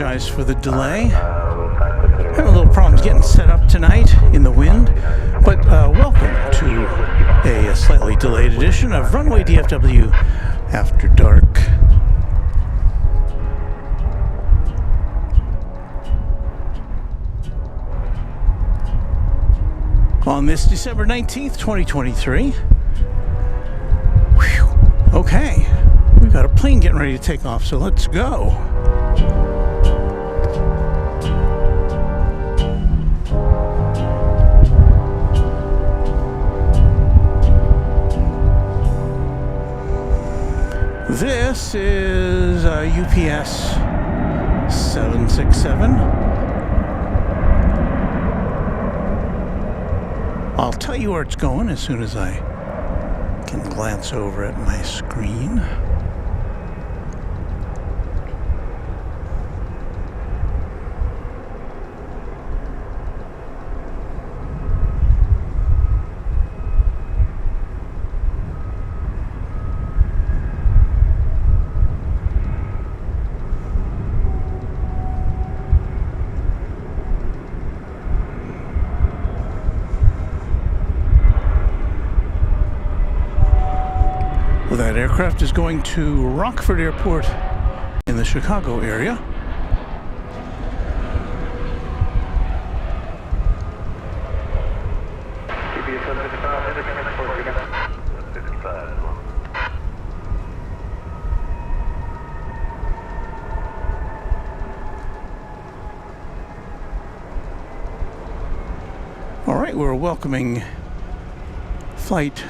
apologize for the delay. Having a little problems getting set up tonight in the wind, but welcome to a slightly delayed edition of Runway DFW After Dark. On this December 19th, 2023. Whew. Okay, we've got a plane getting ready to take off, so let's go. This is UPS 767. I'll tell you where it's going as soon as I can glance over at my screen. That aircraft is going to Rockford Airport in the Chicago area. All right, we're welcoming flight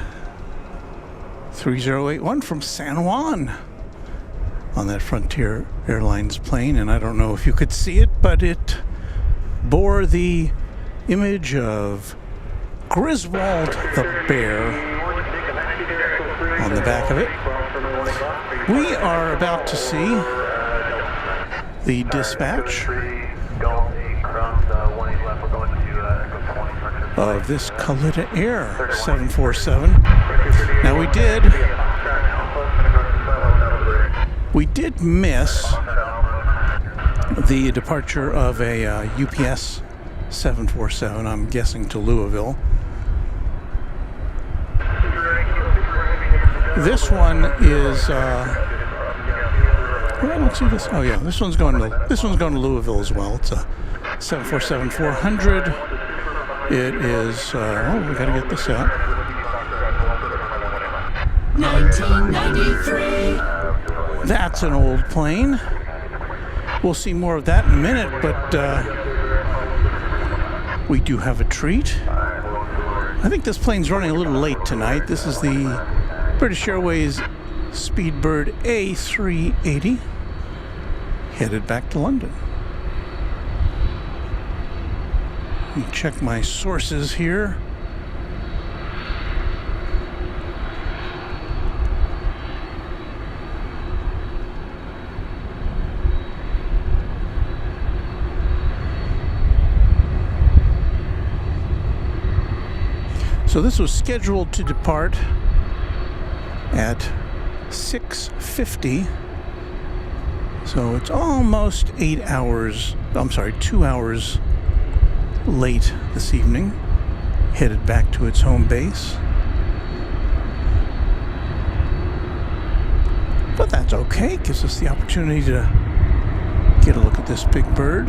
3081 from San Juan on that Frontier Airlines plane, and I don't know if you could see it, but it bore the image of Griswold the bear on the back of it. We are about to see the dispatch of this Qatar Air 747. Now we did miss the departure of a UPS 747, I'm guessing to Louisville. This one is I don't see this. Oh yeah, this one's going to Louisville as well. It's a 747-400. It is we gotta get this out. 1993. That's an old plane. We'll see more of that in a minute, but we do have a treat. I think this plane's running a little late tonight. This is the British Airways Speedbird A380 headed back to London. Let me check my sources here. So this was scheduled to depart at 6:50. So it's almost 2 hours late this evening, headed back to its home base. But that's okay, gives us the opportunity to get a look at this big bird.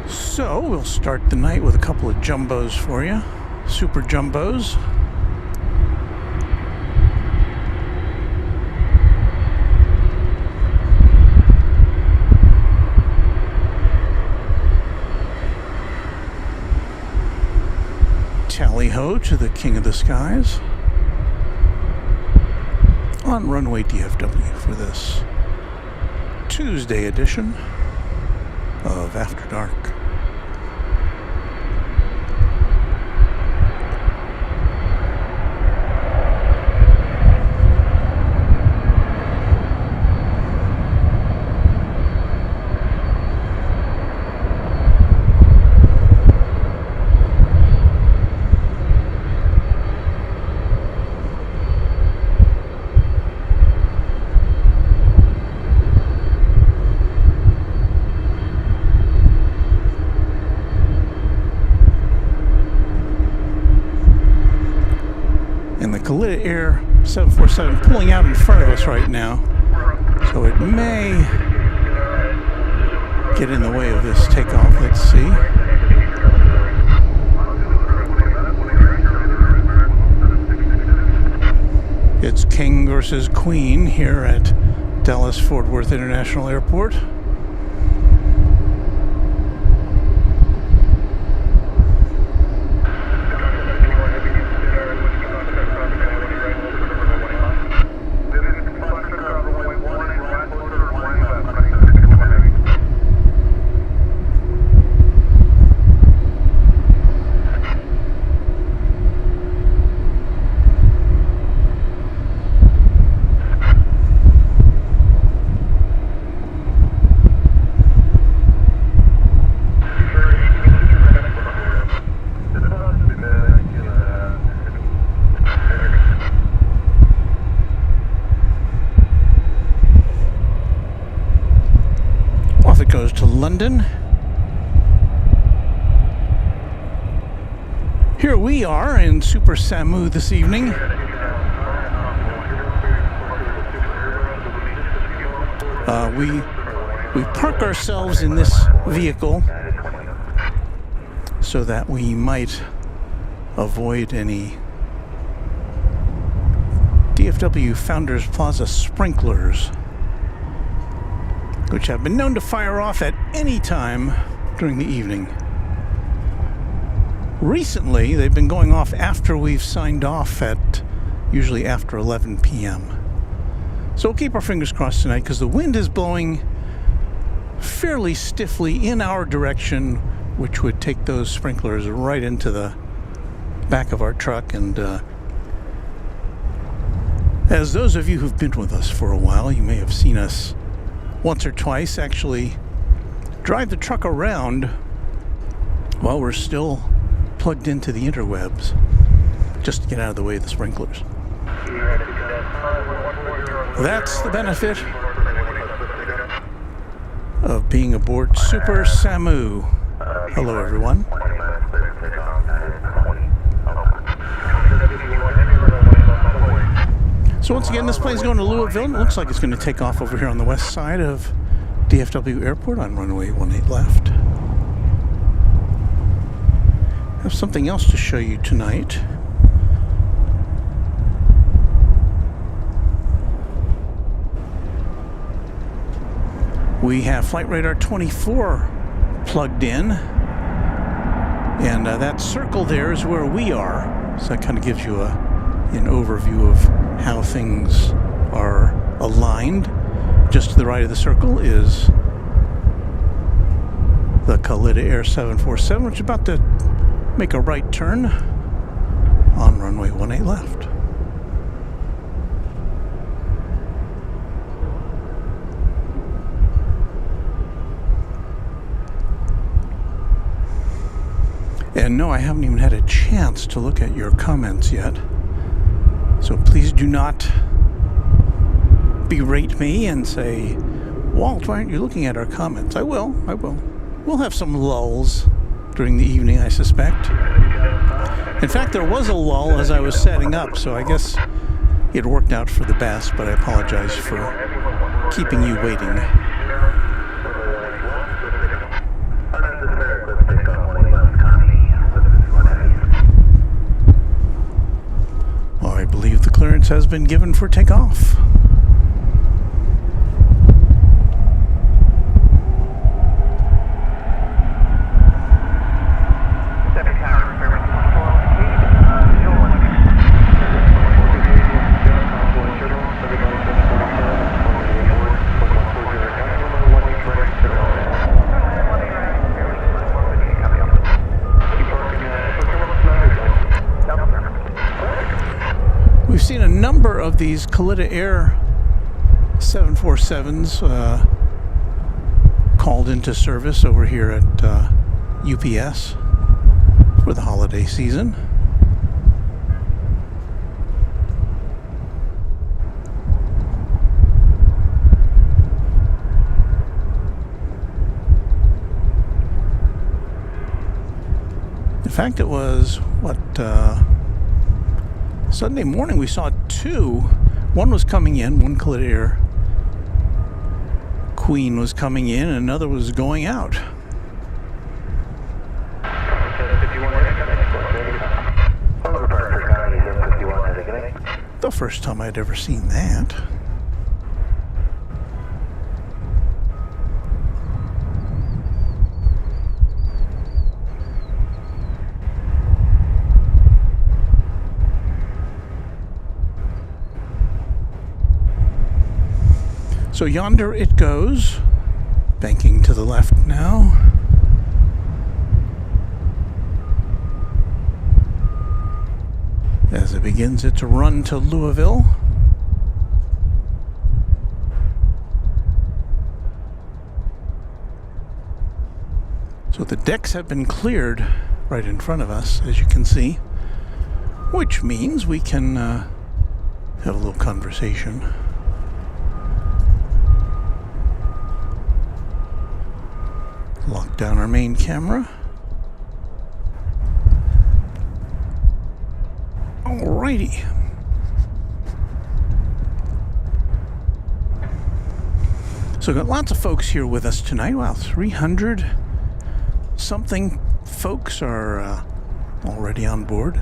So we'll start the night with a couple of jumbos for you. Super jumbos. Tally-ho to the King of the Skies on Runway DFW for this Tuesday edition of After Dark. Qatar Air 747 pulling out in front of us right now, so it may get in the way of this takeoff. Let's see. It's King versus Queen here at Dallas-Fort Worth International Airport. Goes to London. Here we are in Super Samu this evening. We park ourselves in this vehicle so that we might avoid any DFW Founders Plaza sprinklers, which have been known to fire off at any time during the evening. Recently, they've been going off after we've signed off at usually after 11 p.m. So we'll keep our fingers crossed tonight because the wind is blowing fairly stiffly in our direction, which would take those sprinklers right into the back of our truck. And as those of you who've been with us for a while, you may have seen us once or twice actually drive the truck around while we're still plugged into the interwebs, just to get out of the way of the sprinklers. That's the benefit of being aboard Super Samu. Hello, everyone. So once again, this plane's going to Louisville. It looks like it's going to take off over here on the west side of DFW Airport on runway 18 left. I have something else to show you tonight. We have Flight Radar 24 plugged in, and that circle there is where we are. So that kind of gives you an overview of how things are aligned. Just to the right of the circle is the Qatar Air 747, which is about to make a right turn on runway 18 left. And no, I haven't even had a chance to look at your comments yet. So please do not berate me and say, Walt, why aren't you looking at our comments? I will. We'll have some lulls during the evening, I suspect. In fact, there was a lull as I was setting up, so I guess it worked out for the best, but I apologize for keeping you waiting. I believe the clearance has been given for takeoff. We've seen a number of these Qatar Air 747s called into service over here at UPS for the holiday season. In fact, it was, Sunday morning we saw two. One was coming in, one Qatar Queen was coming in, and another was going out. The first time I'd ever seen that. So yonder it goes, banking to the left now. As it begins its run to Louisville. So the decks have been cleared right in front of us, as you can see, which means we can have a little conversation. Lock down our main camera. Alrighty. So got lots of folks here with us tonight. Wow, 300 something folks are already on board.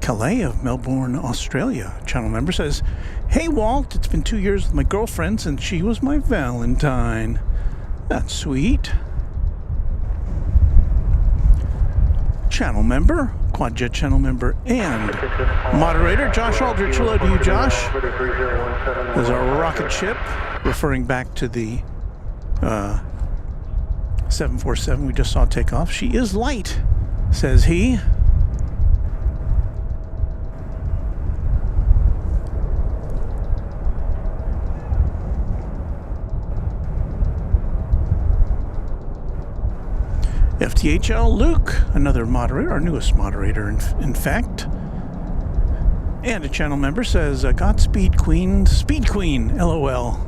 Calais of Melbourne, Australia. Channel member says, "Hey Walt, it's been 2 years with my girlfriend since she was my Valentine." That's sweet. Channel member, Quadjet channel member, and moderator Josh Aldrich. Hello to you, Josh. There's our rocket ship, referring back to the 747 we just saw take off. She is light, says he. FTHL Luke, another moderator, our newest moderator, in fact. And a channel member says, Godspeed Queen, Speed Queen, LOL.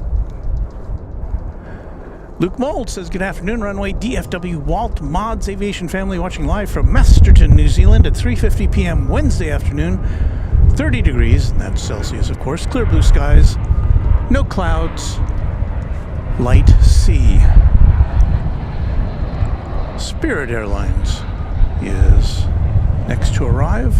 Luke Mold says, good afternoon, Runway DFW Walt Mods Aviation family watching live from Masterton, New Zealand at 3:50 p.m. Wednesday afternoon. 30 degrees, and that's Celsius, of course. Clear blue skies, no clouds, light sea. Spirit Airlines is next to arrive.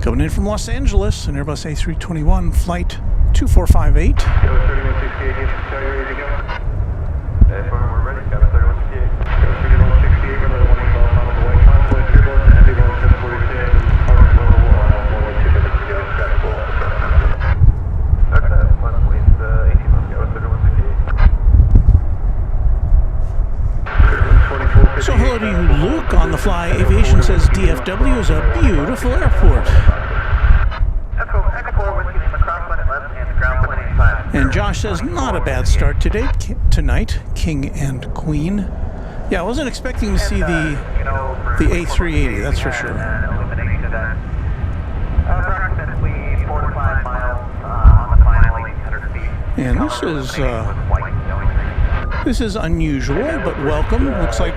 Coming in from Los Angeles, an Airbus A321 flight 2458. So hello to you, Luke. On the Fly Aviation says DFW is a beautiful airport. And Josh says not a bad start tonight, King and Queen. Yeah, I wasn't expecting to see the A380, that's for sure. And this is unusual, but welcome. Looks like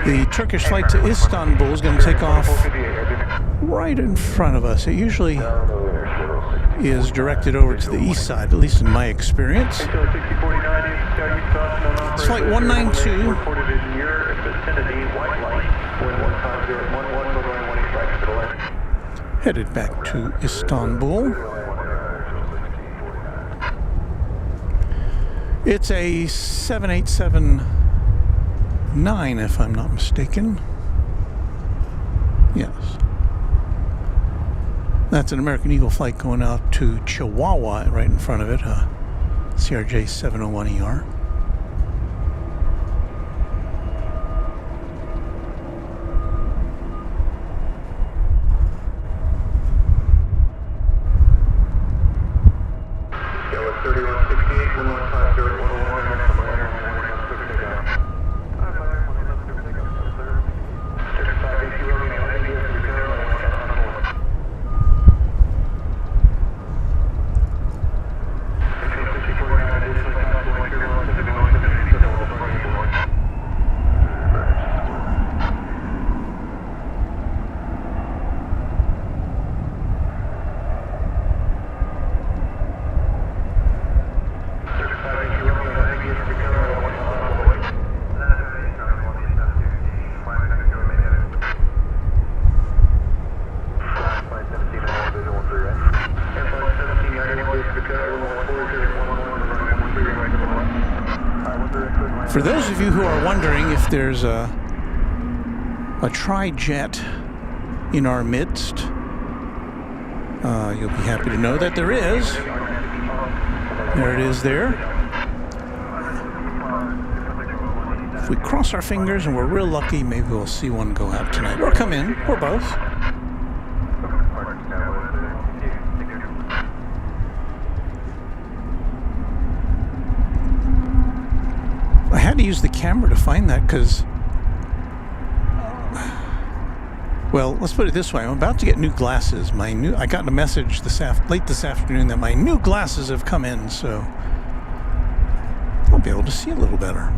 the Turkish flight to Istanbul is going to take off right in front of us. It usually is directed over to the east side, at least in my experience. It's flight 192. Headed back to Istanbul. It's a 7879, if I'm not mistaken. Yes. That's an American Eagle flight going out to Chihuahua right in front of it, CRJ 701ER. For those of you who are wondering if there's a tri-jet in our midst, you'll be happy to know that there is. There it is there. If we cross our fingers and we're real lucky, maybe we'll see one go out tonight. Or come in, or both. I had to use the camera to find that because, well, let's put it this way. I'm about to get new glasses. I got a message late this afternoon that my new glasses have come in, so I'll be able to see a little better.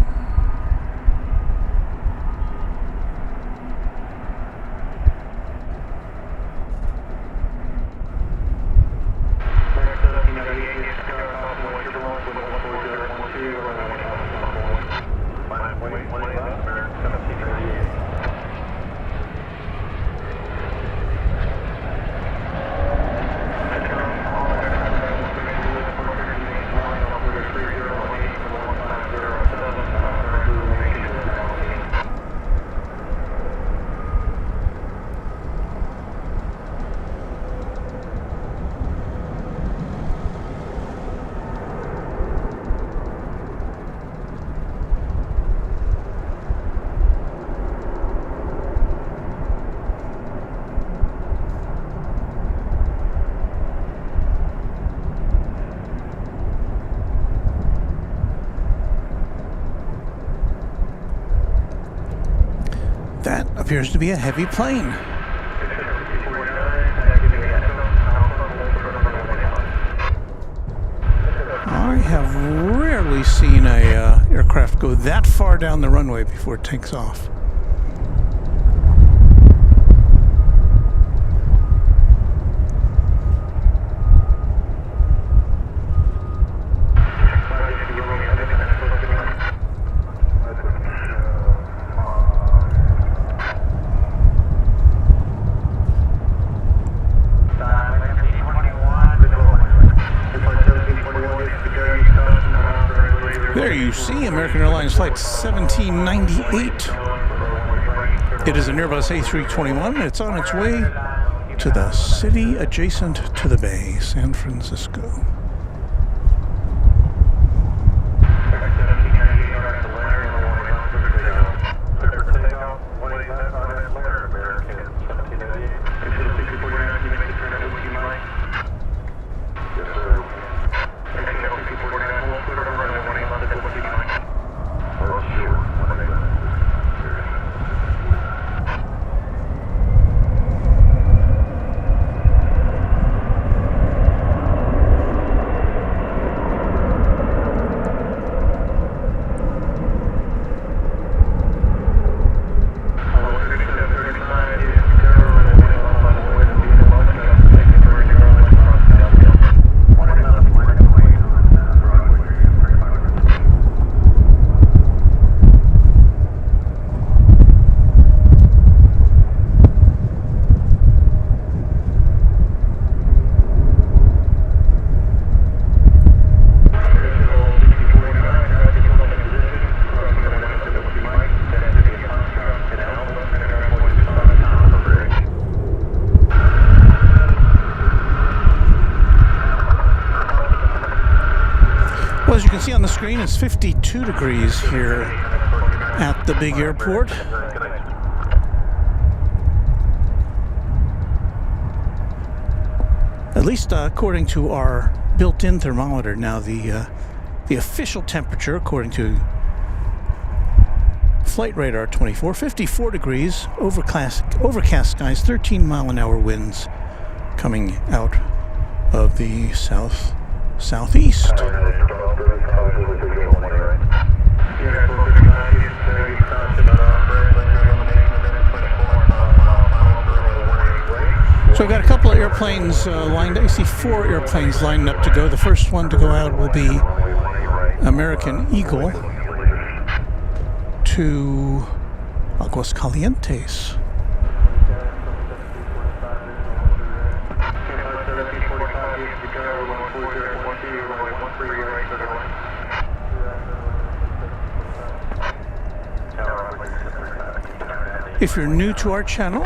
That appears to be a heavy plane. I have rarely seen a aircraft go that far down the runway before it takes off. There you see American Airlines Flight 1798. It is an Airbus A321. It's on its way to the city adjacent to the bay, San Francisco. As you can see on the screen, it's 52 degrees here at the big airport. At least according to our built-in thermometer. Now the official temperature, according to Flight Radar 24, 54 degrees, overcast skies, 13-mile-an-hour winds coming out of the southeast. So we've got a couple of airplanes lined up. You see 4 airplanes lined up to go. The first one to go out will be American Eagle to Aguascalientes. If you're new to our channel,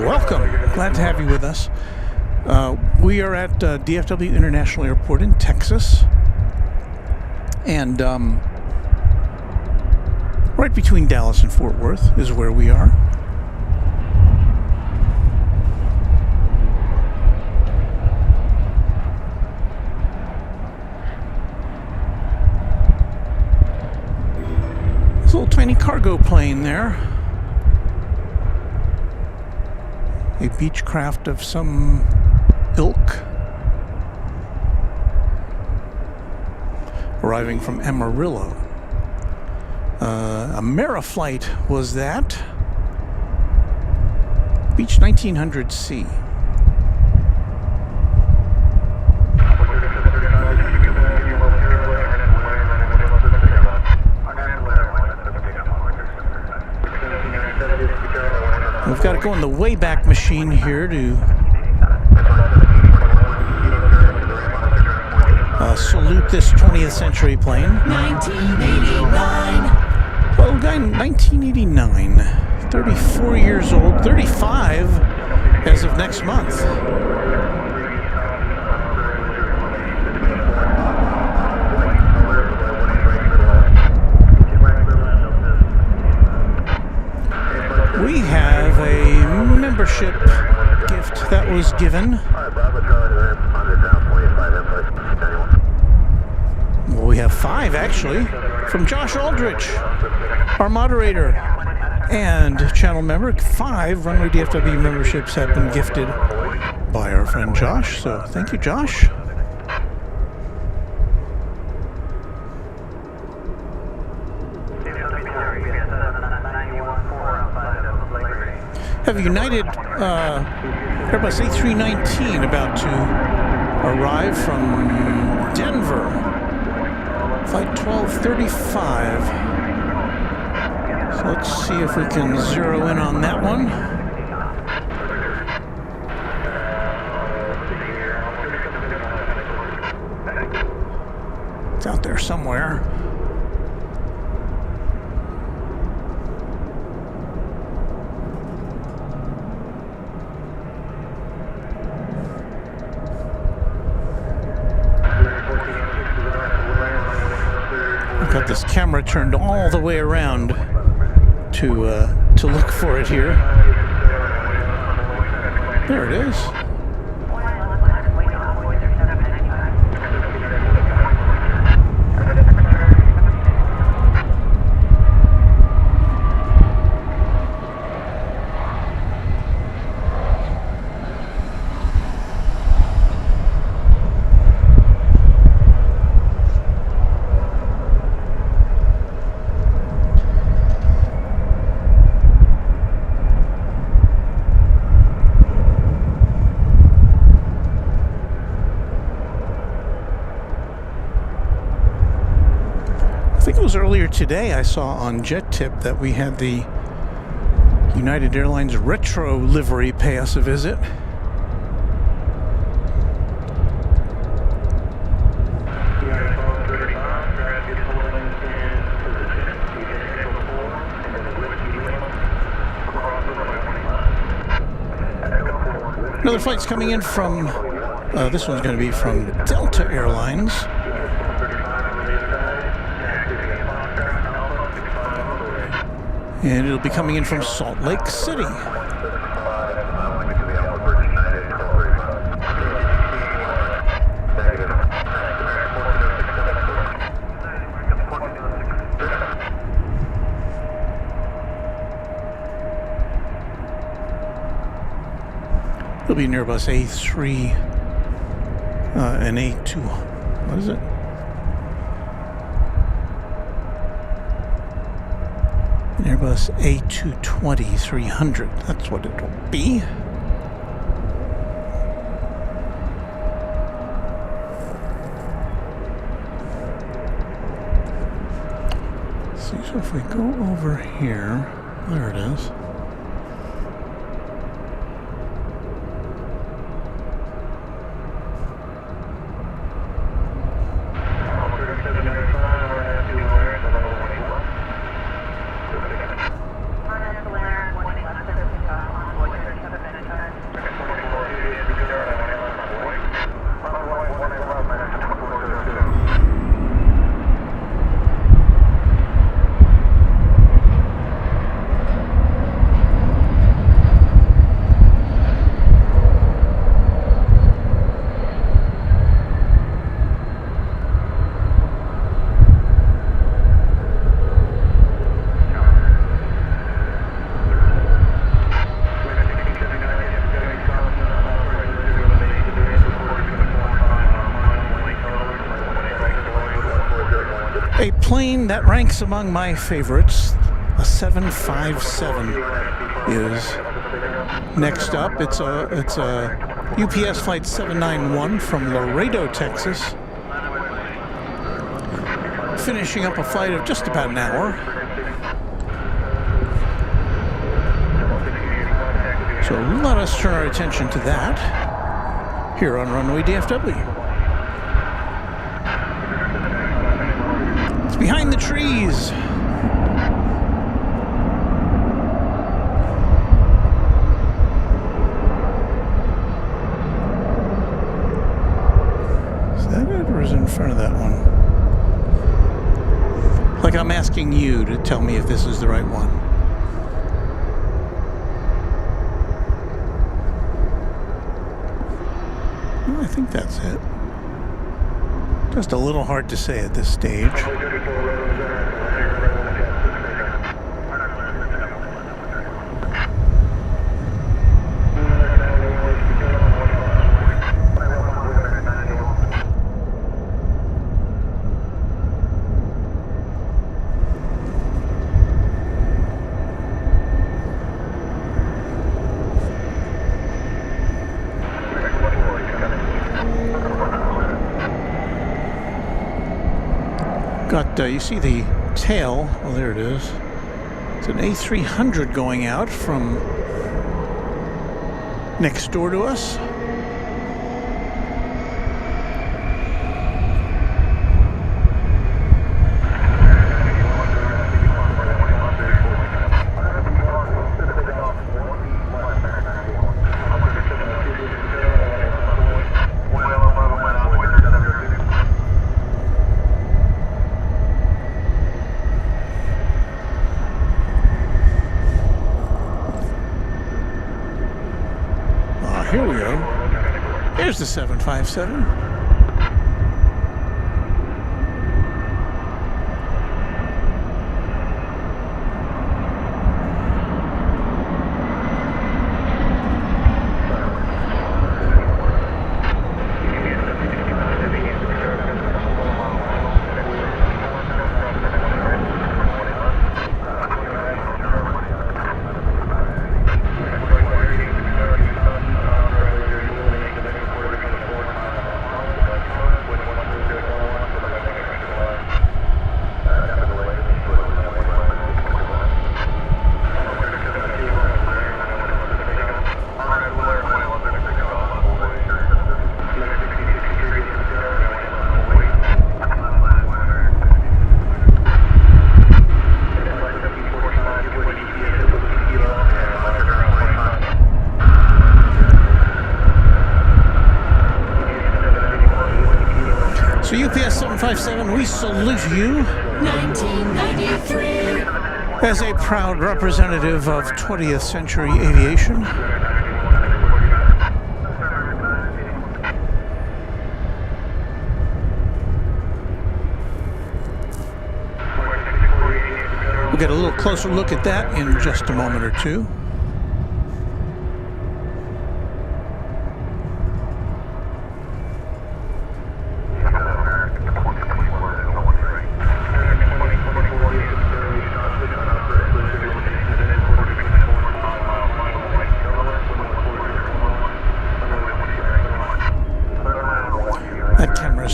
welcome. Glad to have you with us. We are at DFW International Airport in Texas. And right between Dallas and Fort Worth is where we are. This little tiny cargo plane there. A Beechcraft of some ilk. Arriving from Amarillo. A Meriflight was that. Beech 1900C. We've got to go in the Wayback Machine here to salute this 20th century plane. 1989. Well, guy, 1989. 34 years old. 35 as of next month. We have a membership gift that was given. Well, we have 5 actually, from Josh Aldrich, our moderator and channel member. 5 Runway DFW memberships have been gifted by our friend Josh, so thank you, Josh. Have United Airbus A319 about to arrive from Denver. Flight 1235. So let's see if we can zero in on that one. It's out there somewhere. Got this camera turned all the way around to look for it here. There it is. I think it was earlier today I saw on Jet Tip that we had the United Airlines retro livery pay us a visit. Another flight's coming in from, this one's going to be from Delta Airlines. And it'll be coming in from Salt Lake City. It'll be an Airbus A3 and A2. What is it? An Airbus A220-300. That's what it'll be. See, so if we go over here, there it is. plane that ranks among my favorites, a 757, is next up. It's a UPS flight 791 from Laredo, Texas, finishing up a flight of just about an hour. So let us turn our attention to that here on Runway DFW. It's behind the trees. Is that it, or is it in front of that one? Like I'm asking you to tell me if this is the right one. I think that's it. Just a little hard to say at this stage. You see the tail, oh there it is. It's an A300 going out from next door to us. Here we go. Here's the 757. UPS 757, we salute you 1993 as a proud representative of 20th century aviation. We'll get a little closer look at that in just a moment or two.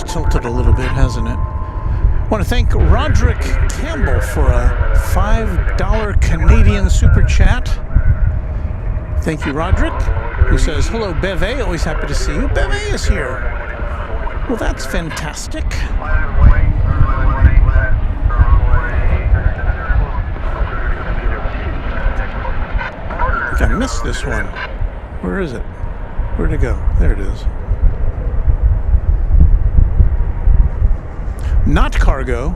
Tilted a little bit, hasn't it? I want to thank Roderick Campbell for a $5 Canadian super chat. Thank you, Roderick, who says, hello, Beve, always happy to see you. Beve is here. Well, that's fantastic. I think I missed this one. Where is it? Where'd it go? There it is. Not cargo,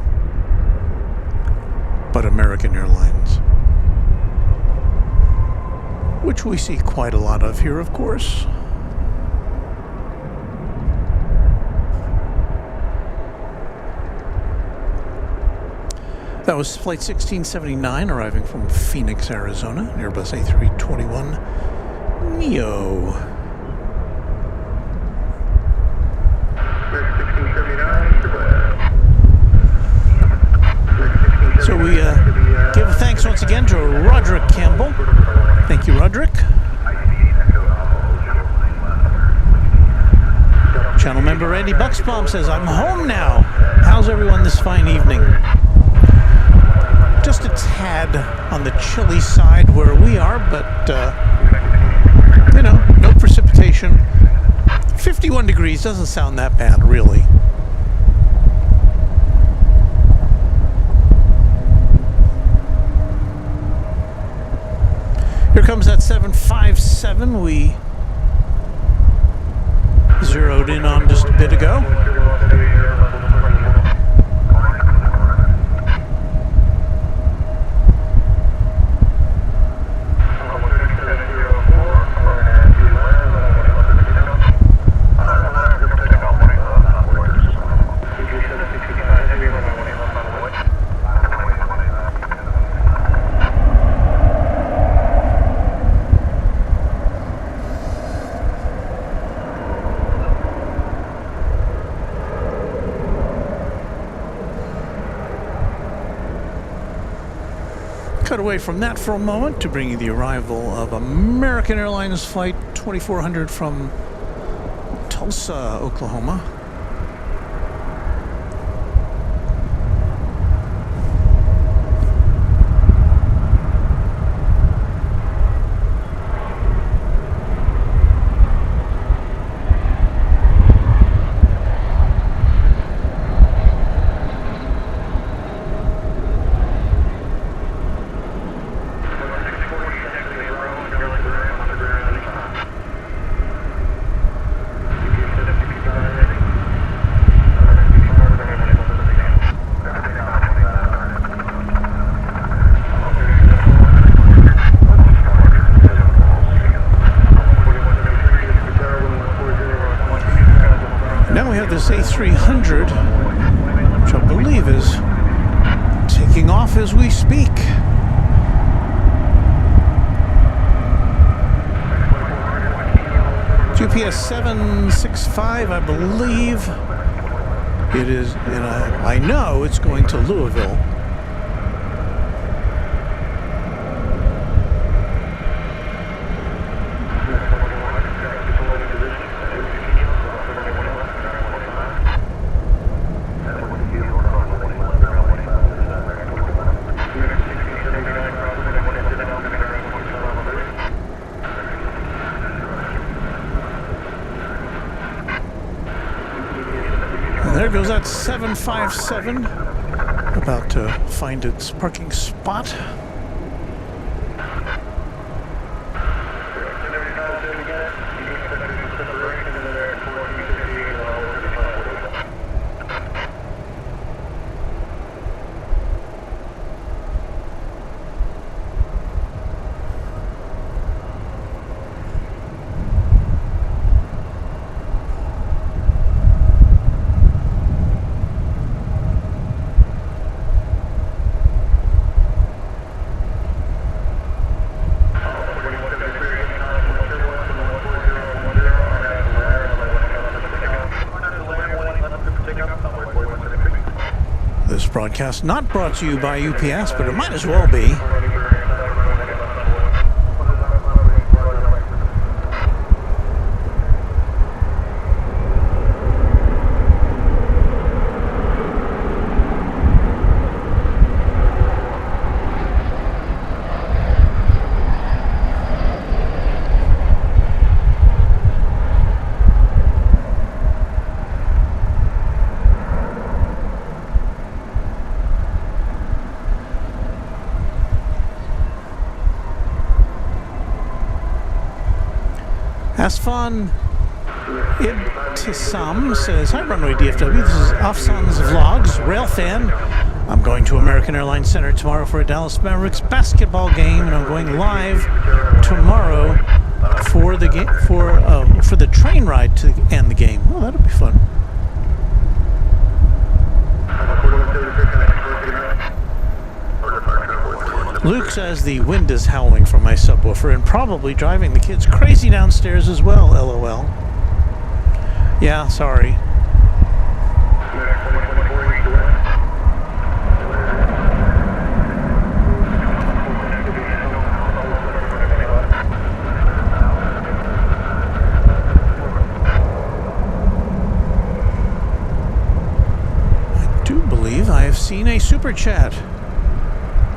but American Airlines, which we see quite a lot of here, of course. That was Flight 1679 arriving from Phoenix, Arizona, Airbus A321neo. Randy Bucksbaum says, I'm home now. How's everyone this fine evening? Just a tad on the chilly side where we are, but, you know, no precipitation. 51 degrees doesn't sound that bad, really. Here comes that 757 we zeroed in on just a bit ago. Cut away from that for a moment to bring you the arrival of American Airlines Flight 2400 from Tulsa, Oklahoma. This A300, which I believe is taking off as we speak. GPS 765, I believe it is, and I know it's going to Louisville. There goes that 757, about to find its parking spot. Broadcast not brought to you by UPS, but it might as well be. Asfan Ibtisam says, hi Runway DFW, this is Afsan's Vlogs, rail fan. I'm going to American Airlines Center tomorrow for a Dallas Mavericks basketball game, and I'm going live tomorrow for the for the train ride to end the game. Oh, that'll be fun. Luke says the wind is howling from my subwoofer and probably driving the kids crazy downstairs as well, LOL. Yeah, sorry. a super chat.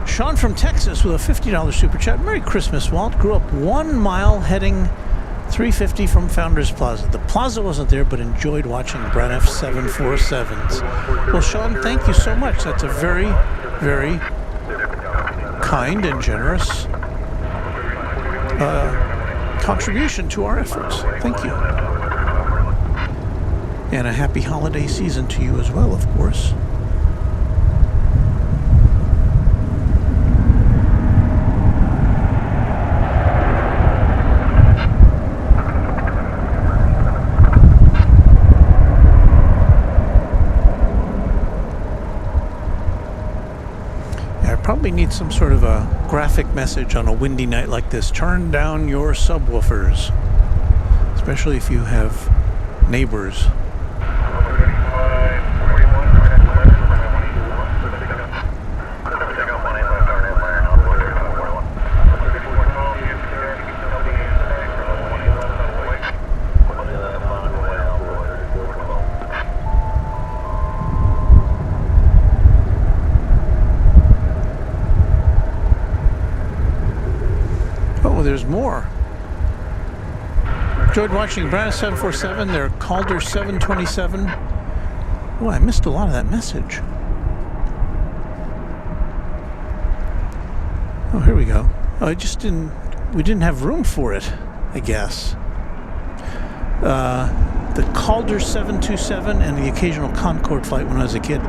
Sean from Texas with a $50 super chat. Merry Christmas, Walt. Grew up 1 mile heading 350 from Founders Plaza. The plaza wasn't there, but enjoyed watching Braniff 747s. Well, Sean, thank you so much. That's a very, very kind and generous contribution to our efforts. Thank you. And a happy holiday season to you as well, of course. Probably need some sort of a graphic message on a windy night like this. Turn down your subwoofers, especially if you have neighbors. There's more. Enjoyed watching Braniff 747, their Calder 727. Oh, I missed a lot of that message. Oh, here we go. Oh, we didn't have room for it, I guess. The Calder 727 and the occasional Concorde flight when I was a kid.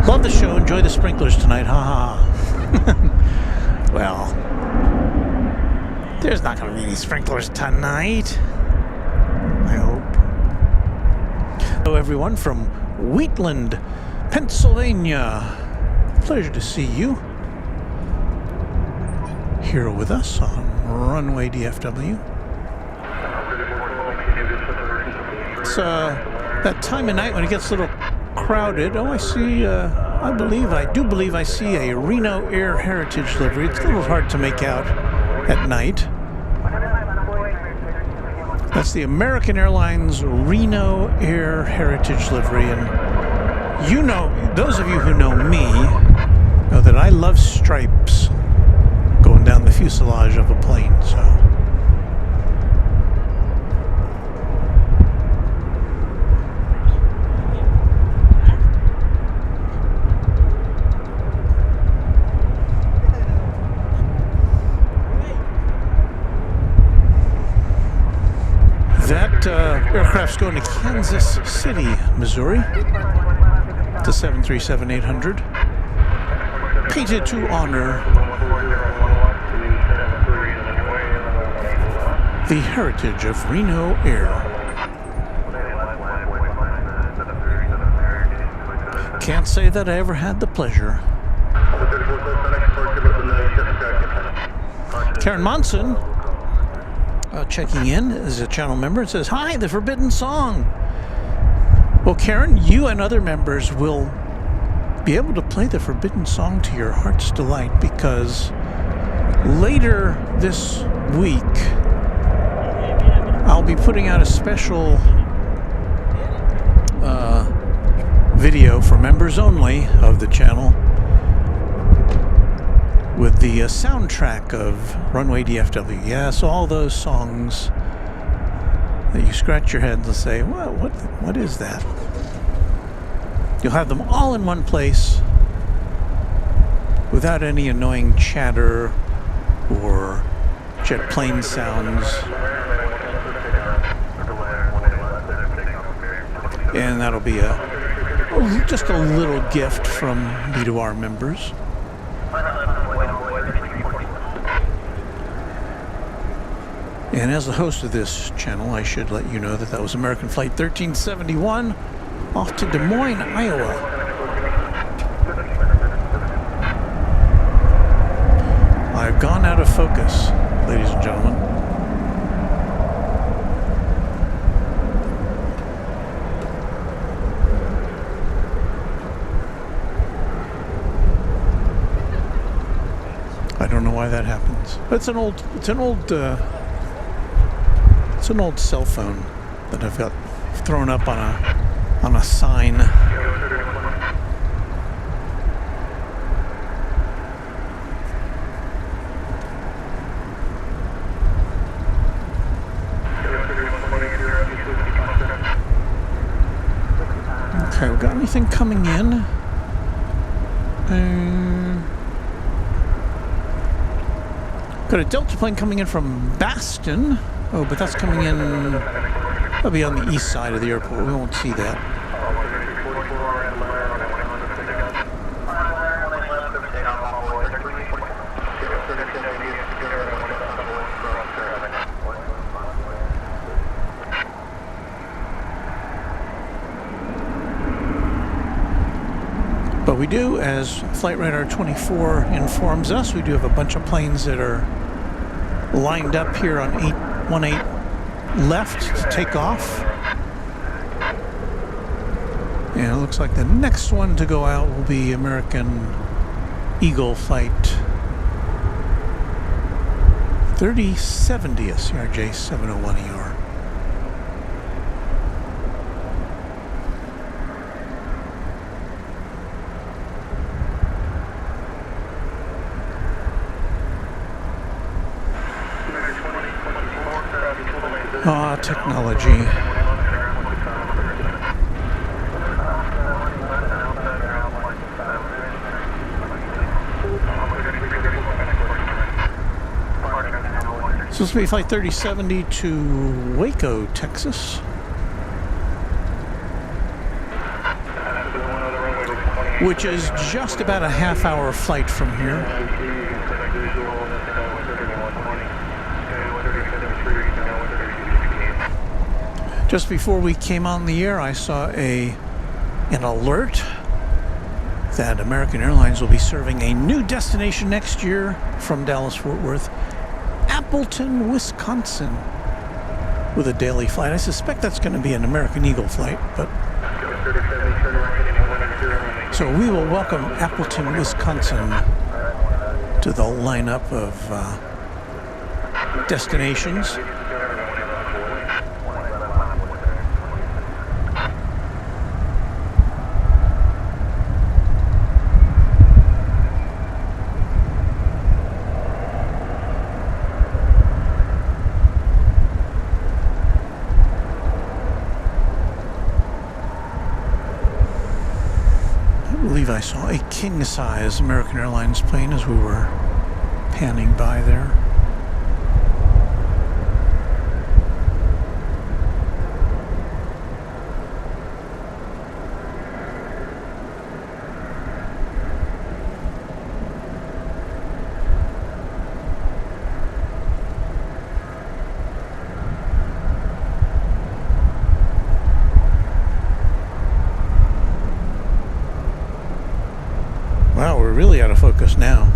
Love the show, enjoy the sprinklers tonight, haha. Well, there's not going to be any sprinklers tonight, I hope. Hello, everyone from Wheatland, Pennsylvania. Pleasure to see you here with us on Runway DFW. It's that time of night when it gets a little crowded. Oh, I see, I do believe I see a Reno Air Heritage livery. It's a little hard to make out at night. That's the American Airlines Reno Air Heritage livery, and you know, those of you who know me know that I love stripes going down the fuselage of a plane, so. Aircraft's going to Kansas City, Missouri. The 737-800. Painted to honor the heritage of Reno Air. Can't say that I ever had the pleasure. Karen Monson checking in as a channel member. It says, "Hi, the Forbidden Song." Well, Karen, you and other members will be able to play the Forbidden Song to your heart's delight, because later this week I'll be putting out a special video for members only of the channel with the soundtrack of Runway DFW. Yes, all those songs that you scratch your head and say, what is that? You'll have them all in one place without any annoying chatter or jet plane sounds. And that'll be just a little gift from me to our members. And as the host of this channel, I should let you know that that was American Flight 1371 off to Des Moines, Iowa. I've gone out of focus, ladies and gentlemen. I don't know why that happens. But it's an old cell phone that I've got thrown up on a sign. Okay, we got anything coming in? Got a Delta plane coming in from Baston. Oh, but that's coming in. That'll be on the east side of the airport. We won't see that. But we do, as Flight Radar 24 informs us, we do have a bunch of planes that are lined up here on 818 left to take off. And it looks like the next one to go out will be American Eagle Flight 3070, CRJ 701ER. Technology. So this will be Flight 3070 to Waco, Texas. Which is just about a half-hour flight from here. Just before we came on the air, I saw an alert that American Airlines will be serving a new destination next year from Dallas-Fort Worth, Appleton, Wisconsin, with a daily flight. I suspect that's going to be an American Eagle flight, but so we will welcome Appleton, Wisconsin to the lineup of destinations. I saw a king-size American Airlines plane as we were panning by there. Wow, we're really out of focus now.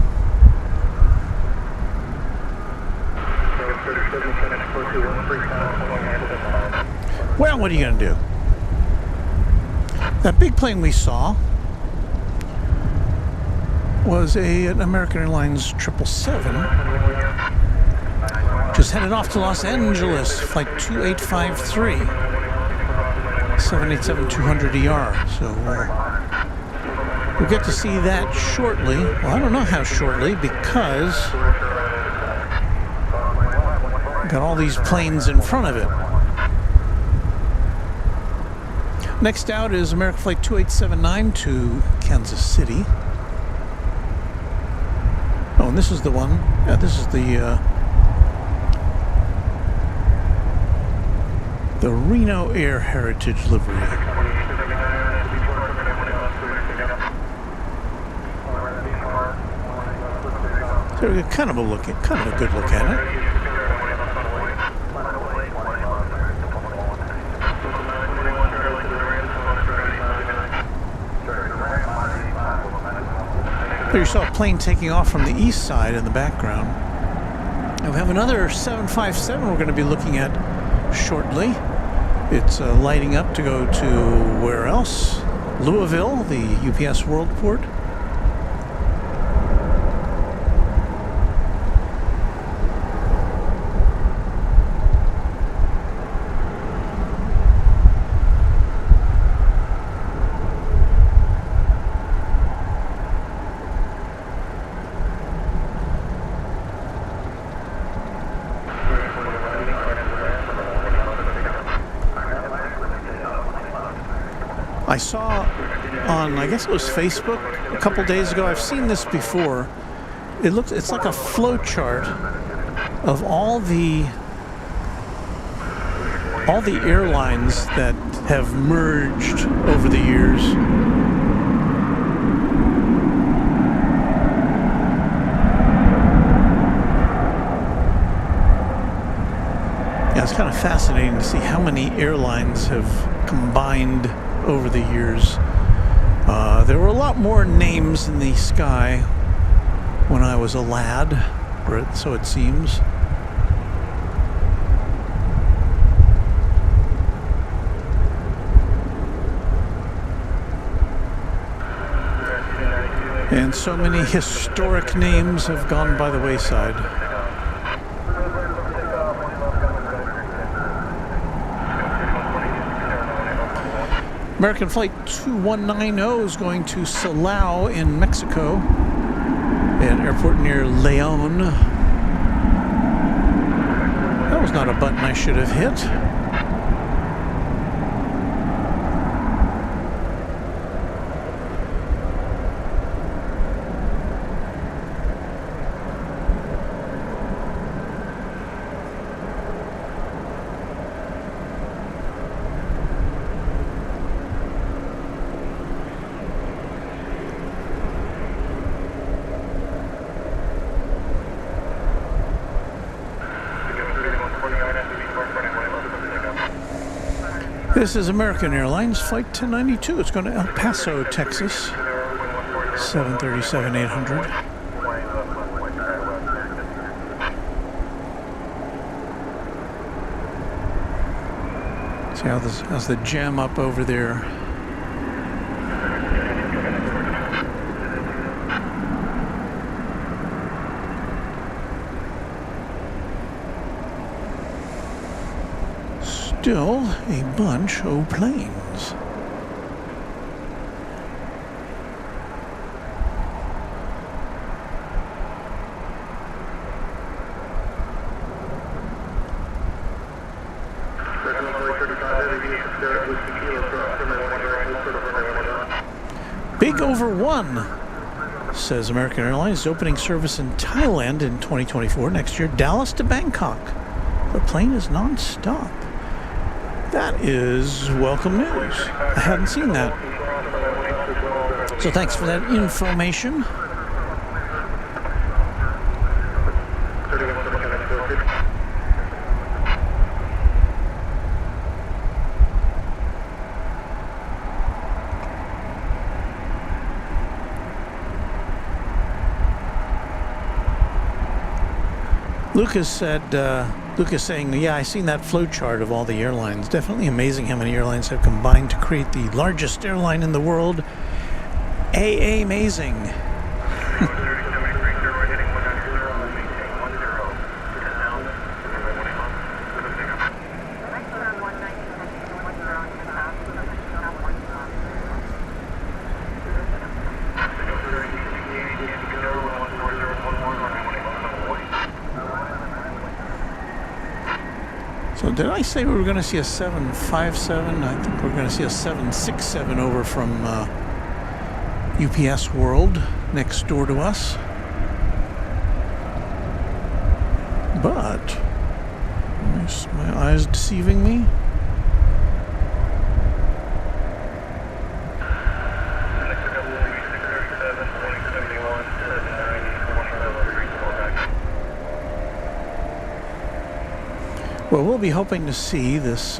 Well, what are you going to do? That big plane we saw was an American Airlines 777. Just headed off to Los Angeles, flight 2853, 787-200ER. So we'll get to see that shortly. Well, I don't know how shortly, because got all these planes in front of it. Next out is American Flight 2879 to Kansas City. Oh, and this is the one. Yeah, this is the Reno Air Heritage livery. So we get kind of a good look at it. There you saw a plane taking off from the east side in the background. And we have another 757 we're going to be looking at shortly. It's lighting up to go to where else? Louisville, the UPS Worldport. I saw on, I guess it was Facebook a couple days ago. I've seen this before. It's like a flow chart of all the airlines that have merged over the years. Yeah, it's kind of fascinating to see how many airlines have combined over the years. There were a lot more names in the sky when I was a lad, or so it seems. And so many historic names have gone by the wayside. American Flight 2190 is going to Silao in Mexico, an airport near Leon. That was not a button I should have hit. This is American Airlines Flight 1092. It's going to El Paso, Texas. 737-800. See how's the jam up over there. Still a bunch of planes. Big over one, says American Airlines, opening service in Thailand in 2024. Next year, Dallas to Bangkok. The plane is non-stop. That is welcome news. I hadn't seen that. So thanks for that information. Lucas saying, yeah, I seen that flow chart of all the airlines. Definitely amazing how many airlines have combined to create the largest airline in the world. Amazing. So did I say we were going to see a 757? I think we're going to see a 767 over from UPS World next door to us. But, is my eyes deceiving me? Well, we'll be hoping to see this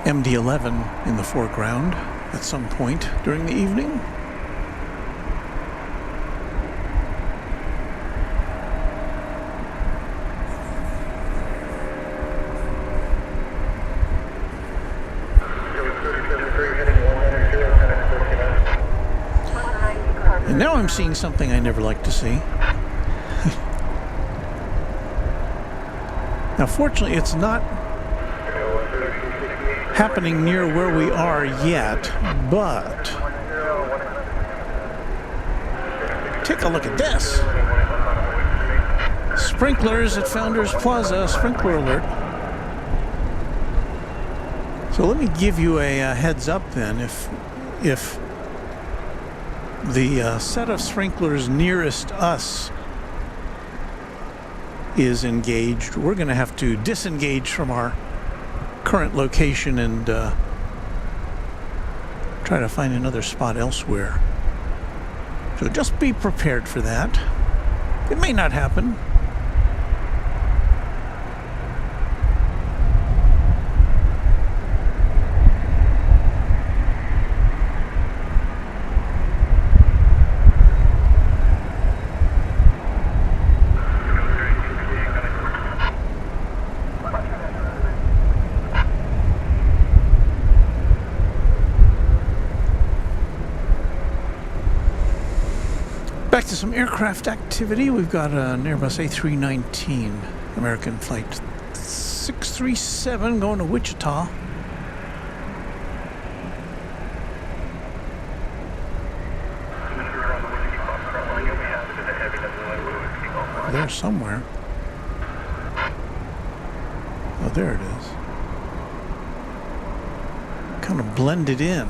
MD-11 in the foreground at some point during the evening. And now I'm seeing something I never like to see. Now, fortunately, it's not happening near where we are yet, but take a look at this. Sprinklers at Founders Plaza, sprinkler alert. So let me give you a heads up then. If the set of sprinklers nearest us is engaged, we're going to have to disengage from our current location and try to find another spot elsewhere. So just be prepared for that. It may not happen. Back to some aircraft activity. We've got an Airbus A319 American flight 637 going to Wichita. There somewhere. Oh, there it is. Kind of blended in.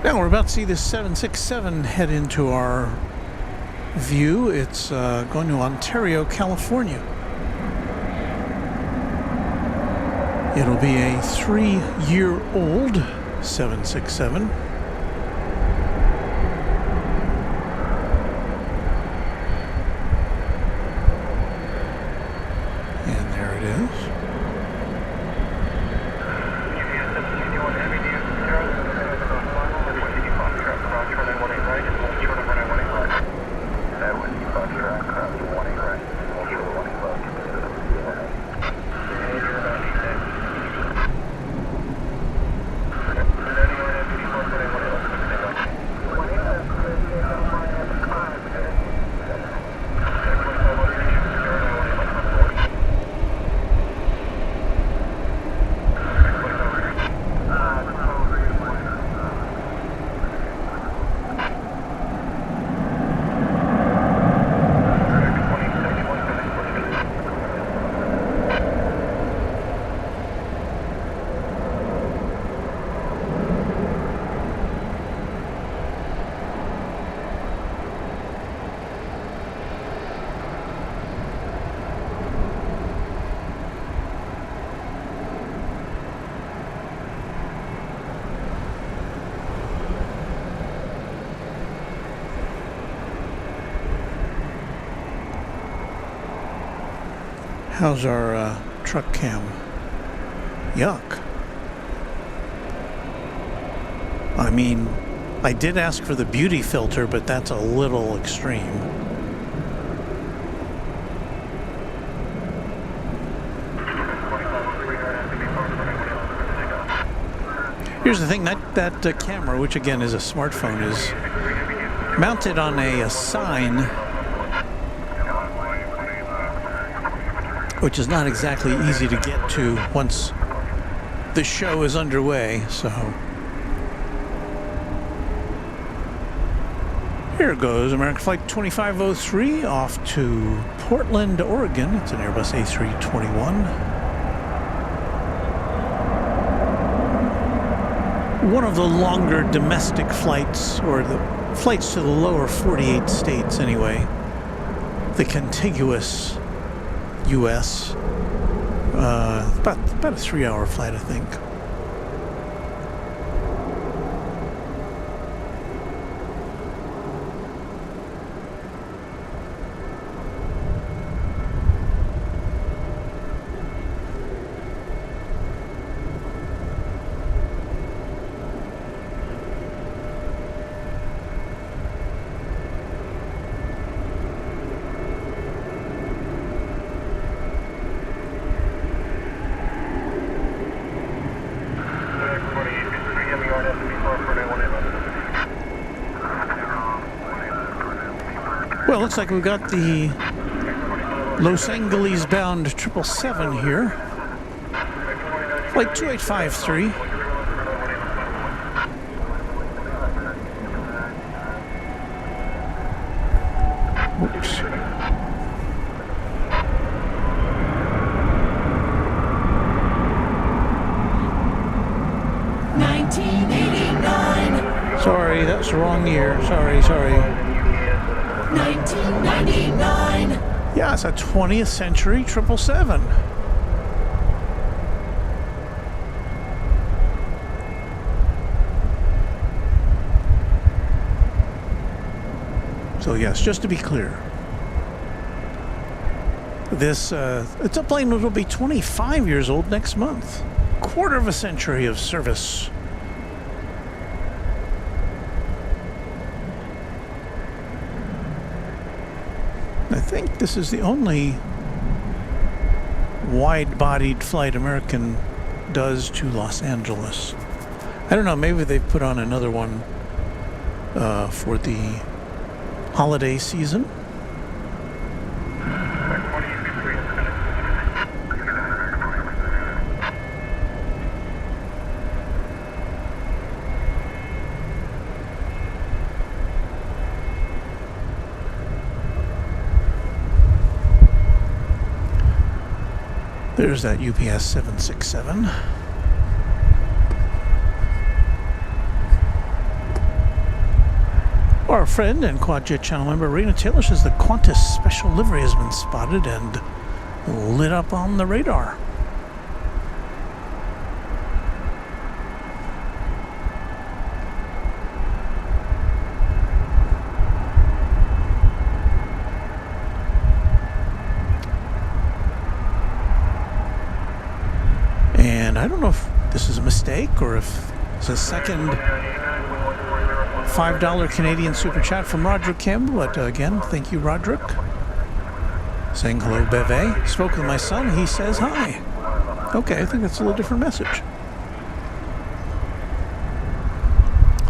Now we're about to see this 767 head into our view. It's going to Ontario, California. It'll be a 3-year-old 767. And there it is. How's our truck cam? Yuck. I mean, I did ask for the beauty filter, but that's a little extreme. Here's the thing, that camera, which again is a smartphone, is mounted on a sign, which is not exactly easy to get to once the show is underway. So Here goes American Flight 2503 off to Portland, Oregon. It's an Airbus A321. One of the longer domestic flights, or the flights to the lower 48 states anyway. The contiguous U.S. About a 3-hour flight, I think. Well, looks like we've got the Los Angeles bound 777 here. Flight 2853. Oops. Sorry, that's the wrong year. Sorry. 1999. Yeah, it's a 20th century 777. So yes, just to be clear, this it's a plane that will be 25 years old next month. Quarter of a century of service. I think this is the only wide-bodied flight American does to Los Angeles. I don't know, maybe they put on another one for the holiday season. There's that UPS 767. Our friend and QuadJet channel member Reno Taylor says the Qantas special livery has been spotted and lit up on the radar. And I don't know if this is a mistake or if it's a second $5 Canadian super chat from Roderick Campbell, but again, thank you, Roderick. Saying hello, Beve. Spoke with my son, he says hi. Okay, I think that's a little different message.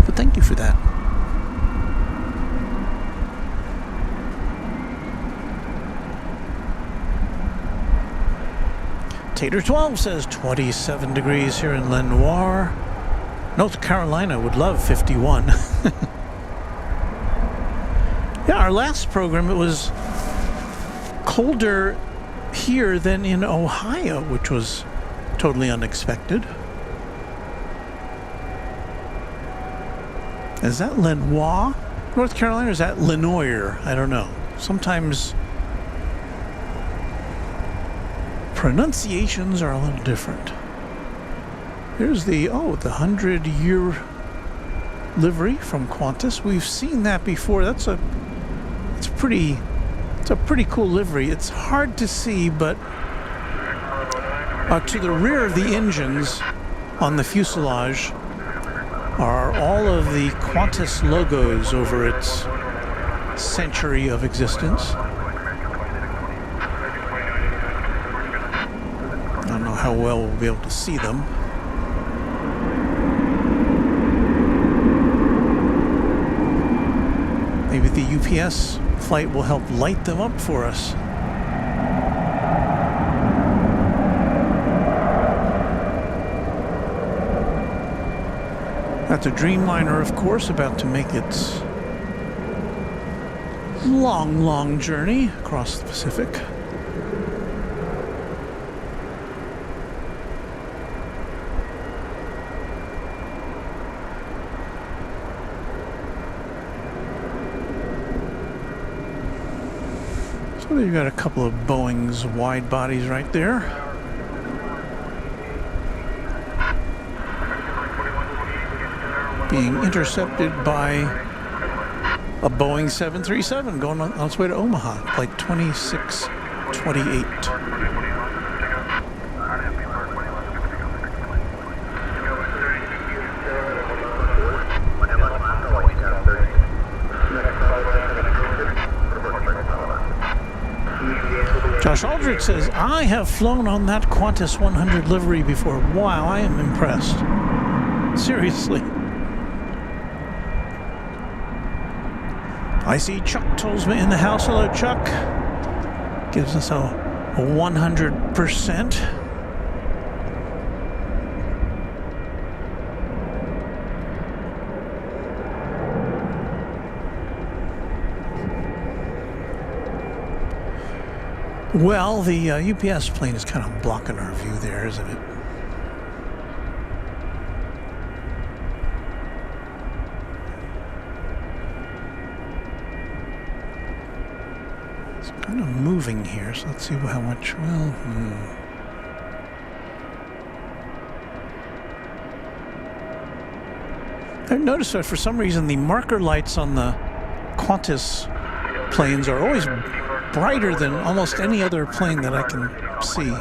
But thank you for that. Tater12 says 27 degrees here in Lenoir. North Carolina would love 51. Yeah, our last program, it was colder here than in Ohio, which was totally unexpected. Is that Lenoir, North Carolina, or is that Lenoir? I don't know. Sometimes pronunciations are a little different. There's the 100-year livery from Qantas. We've seen that before. It's a pretty cool livery. It's hard to see, but to the rear of the engines on the fuselage are all of the Qantas logos over its century of existence. I don't know how well we'll be able to see them. Maybe the UPS flight will help light them up for us. That's a Dreamliner, of course, about to make its long, long journey across the Pacific. So you've got a couple of Boeing's wide bodies right there. Being intercepted by a Boeing 737 going on its way to Omaha, flight 2628. Josh Aldrich says, I have flown on that Qantas 100 livery before. Wow, I am impressed. Seriously. I see Chuck Tolsma in the house. Hello, Chuck. Gives us a 100%. Well, the UPS plane is kind of blocking our view there, isn't it? It's kind of moving here, so let's see how much, well, I've noticed that for some reason the marker lights on the Qantas planes are always brighter than almost any other plane that I can see.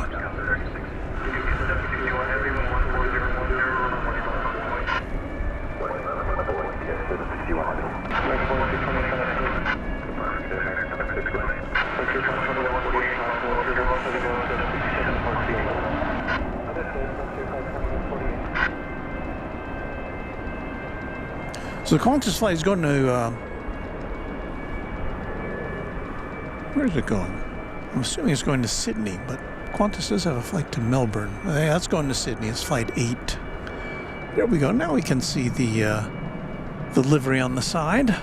So the Qantas flight is going to where's it going? I'm assuming it's going to Sydney, but Qantas does have a flight to Melbourne. Yeah, that's going to Sydney. It's flight 8. There we go. Now we can see the livery on the side.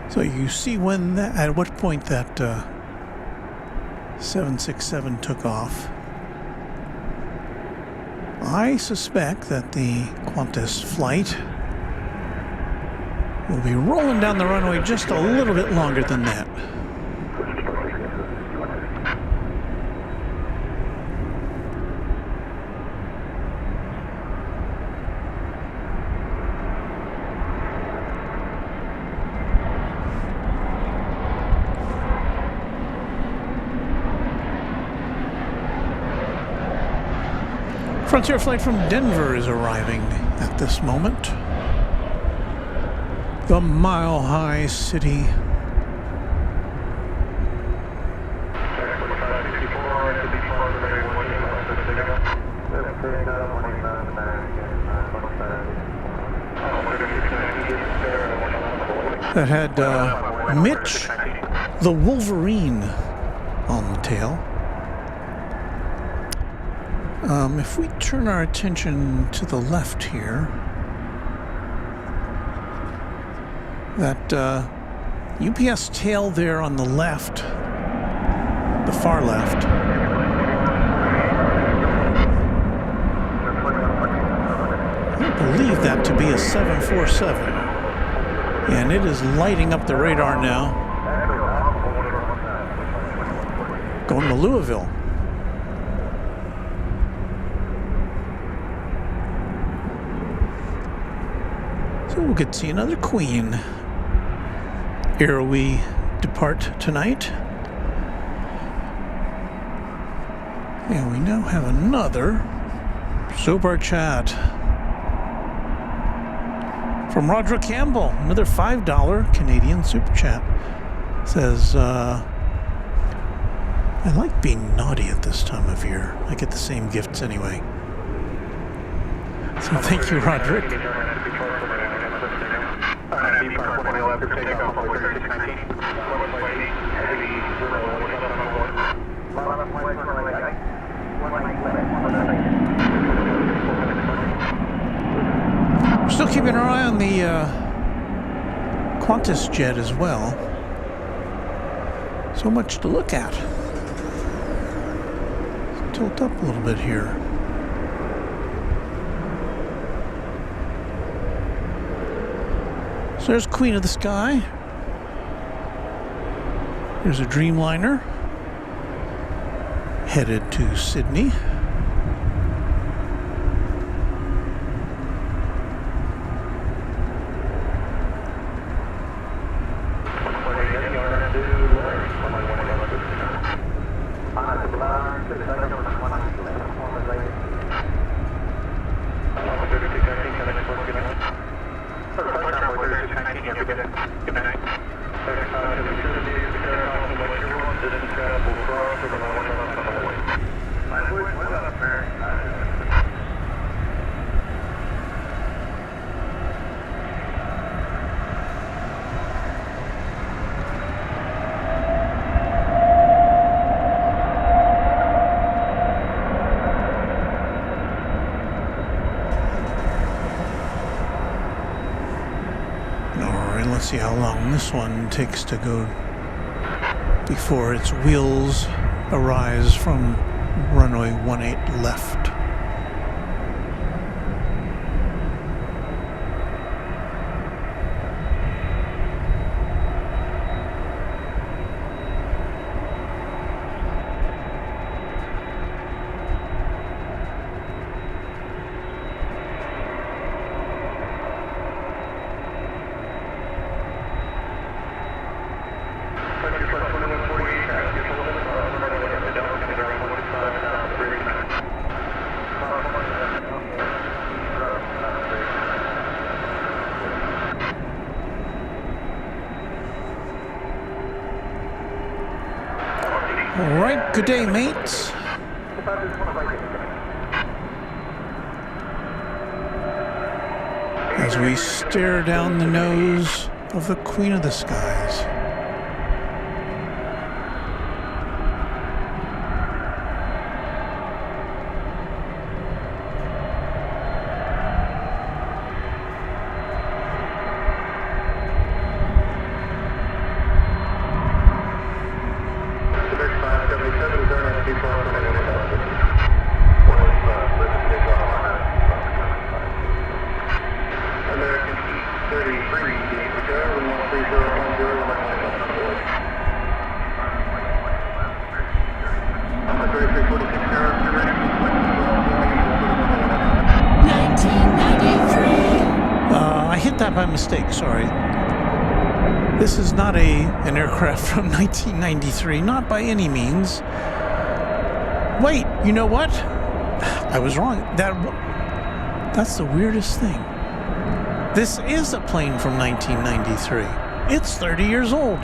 So you see when that, at what point that 767 took off. I suspect that the Qantas flight will be rolling down the runway just a little bit longer than that. Frontier flight from Denver is arriving at this moment. The Mile High City. That had Mitch the Wolverine on the tail. If we turn our attention to the left here, That UPS tail there on the left, the far left. I believe that to be a 747. And it is lighting up the radar now. Going to Louisville. So we'll get to see another Queen ere we depart tonight. And we now have another super chat from Roderick Campbell, another $5 Canadian super chat. Says, I like being naughty at this time of year. I get the same gifts anyway. So thank you, Roderick. We're still keeping our eye on the Qantas jet as well. So much to look at. Let's tilt up a little bit here. So there's Queen of the Sky. There's a Dreamliner headed to Sydney. Let's see how long this one takes to go before its wheels arise from runway 18 left. All right, good day, mates. As we stare down the nose of the Queen of the Skies. By mistake, sorry. This is not an aircraft from 1993, not by any means. Wait, you know what? I was wrong. That's the weirdest thing. This is a plane from 1993. It's 30 years old.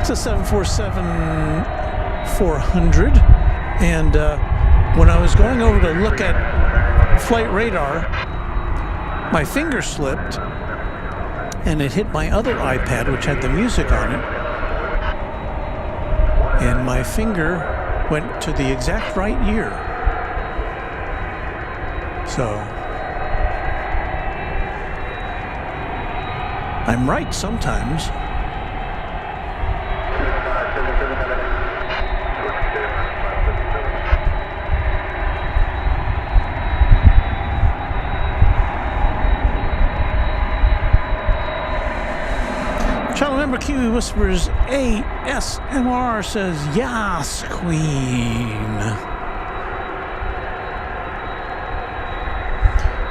It's a 747-400, and when I was going over to look at flight radar, my finger slipped and it hit my other iPad, which had the music on it, and my finger went to the exact right year. So I'm right sometimes. Channel member Kiwi Whispers ASMR says, "Yas, Queen."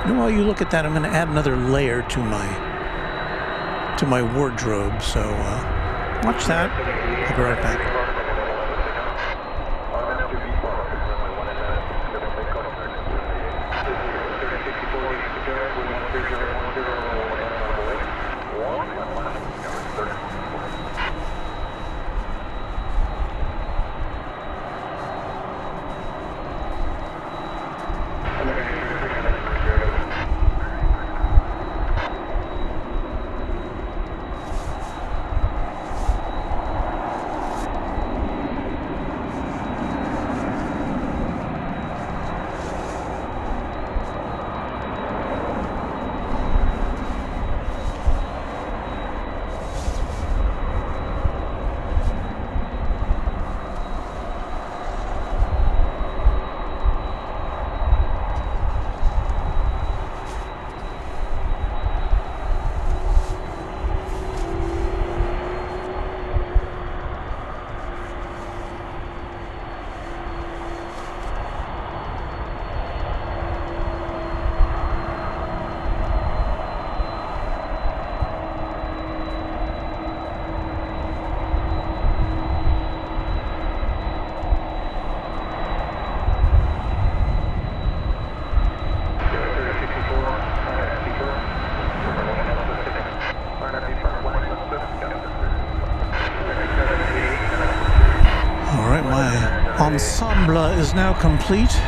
And while you look at that, I'm going to add another layer to my wardrobe. So watch that. I'll be right back. Ensemble is now complete.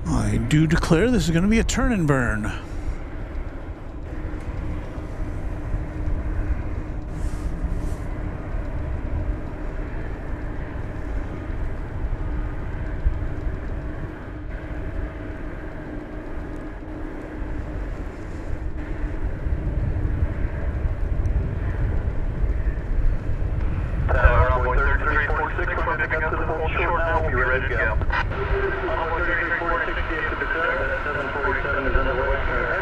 I do declare this is going to be a turn and burn. Runway 3346 to the 747 is underway.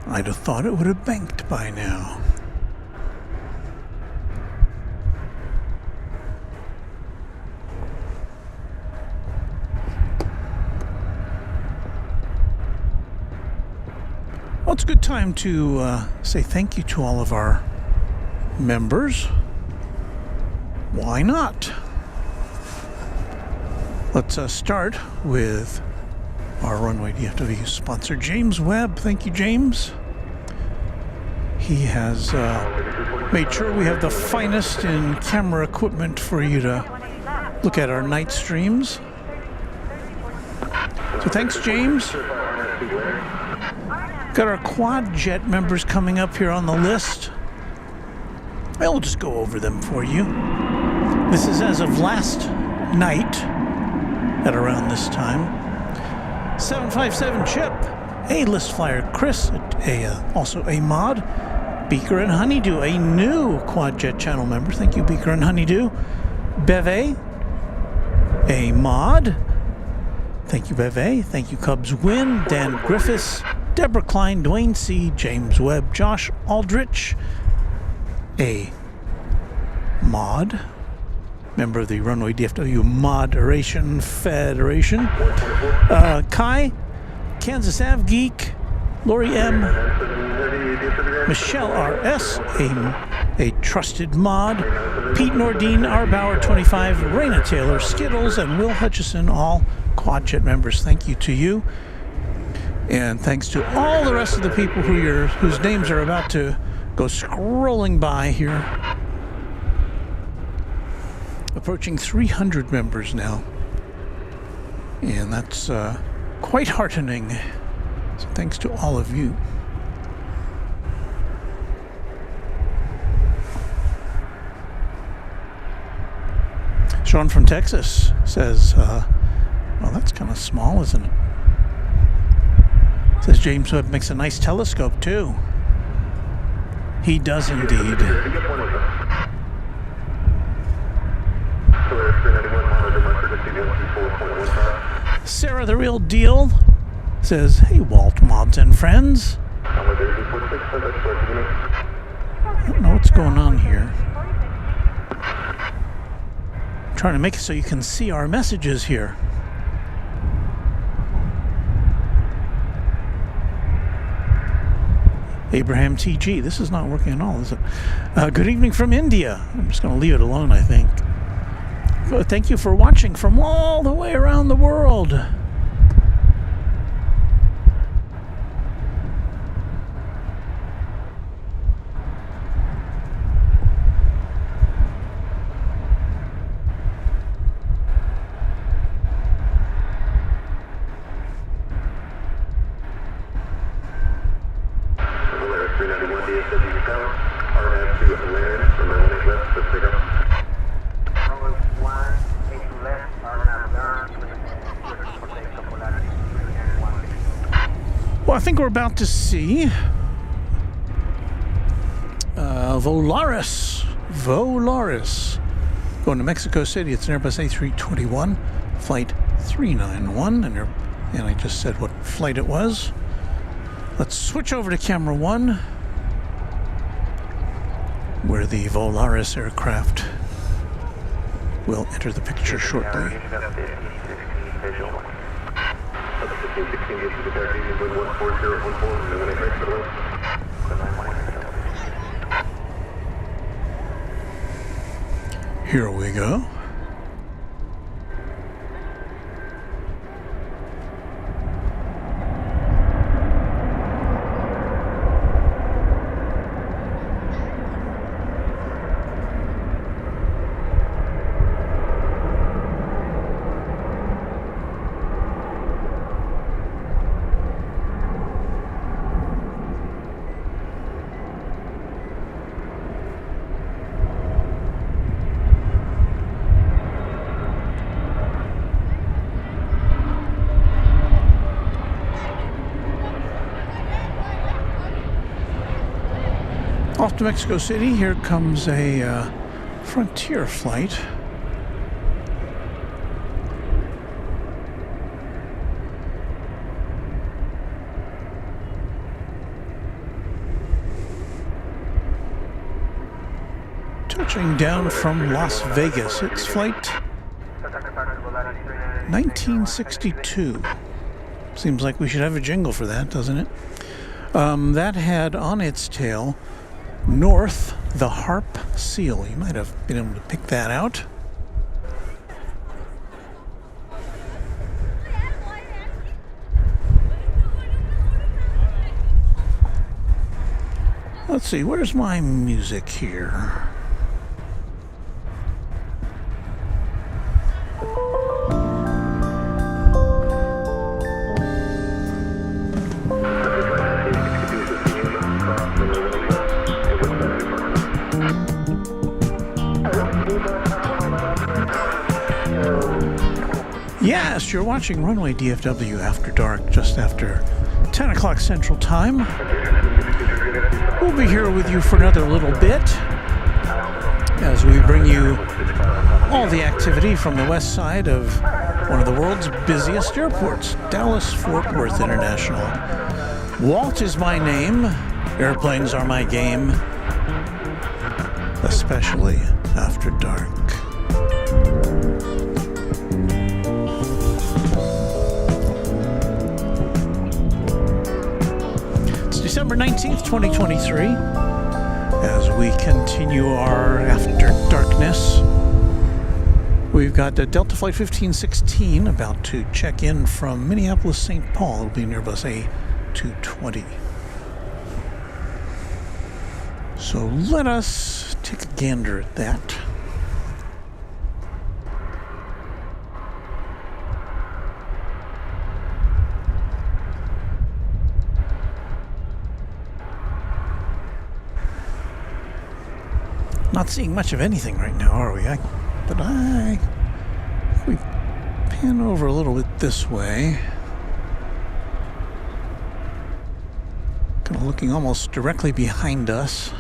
I'd have thought it would have banked by now. Well, it's a good time to say thank you to all of our members. Why not? Let's start with our Runway DFW sponsor, James Webb. Thank you, James. He has made sure we have the finest in camera equipment for you to look at our night streams. So thanks, James. Got our quad jet members coming up here on the list. We'll just go over them for you. This is as of last night at around this time. 757 Chip, A-list flyer Chris, also a mod. Beaker and Honeydew, a new quad jet channel member. Thank you, Beaker and Honeydew. Beve, a mod. Thank you, Beve. Thank you, Cubs Win. Dan Griffiths, Deborah Klein, Dwayne C., James Webb, Josh Aldrich, a mod. Member of the Runway DFW Moderation Federation. Kai, Kansas Ave Geek, Lori M., Michelle R.S., a trusted mod, Pete Nordine, Arbauer 25, Raina Taylor, Skittles, and Will Hutchison, all QuadJet members. Thank you to you. And thanks to all the rest of the people whose names are about to go scrolling by here. Approaching 300 members now. And that's quite heartening. So thanks to all of you. Sean from Texas says, well, that's kind of small, isn't it? Says James Webb makes a nice telescope, too. He does indeed. Sarah the Real Deal says, hey, Walt, mods, and friends. I don't know what's going on here. I'm trying to make it so you can see our messages here. Abraham TG, this is not working at all, is it? Good evening from India. I'm just going to leave it alone, I think. Thank you for watching from all the way around the world. Well, I think we're about to see Volaris going to Mexico City. It's an Airbus A321 flight 391, and I just said what flight it was. Let's switch over to camera 1, where the Volaris aircraft will enter the picture shortly. Here we go. Off to Mexico City, here comes a Frontier flight. Touching down from Las Vegas. It's flight 1962. Seems like we should have a jingle for that, doesn't it? That had on its tail North, the Harp Seal. You might have been able to pick that out. Let's see, where's my music here? Yes, you're watching Runway DFW After Dark, just after 10 o'clock Central Time. We'll be here with you for another little bit as we bring you all the activity from the west side of one of the world's busiest airports, Dallas-Fort Worth International. Walt is my name. Airplanes are my game, especially after dark. December 19th, 2023, as we continue our After Darkness. We've got Delta Flight 1516 about to check in from Minneapolis, St. Paul. It'll be an Airbus A220. So let us take a gander at that. Not seeing much of anything right now, are we? If we pan over a little bit this way, kind of looking almost directly behind us.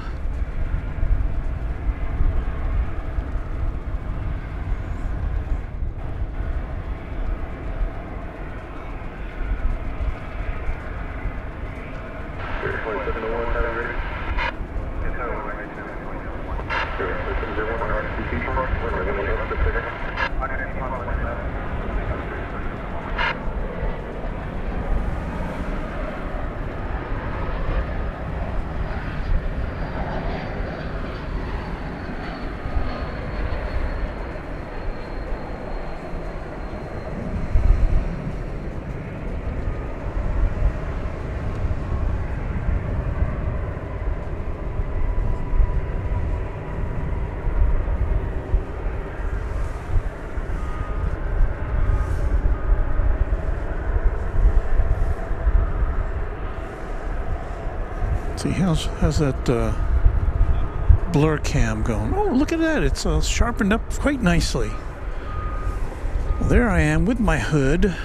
See, how's that blur cam going? Oh, look at that. It's sharpened up quite nicely. Well, there I am with my hood,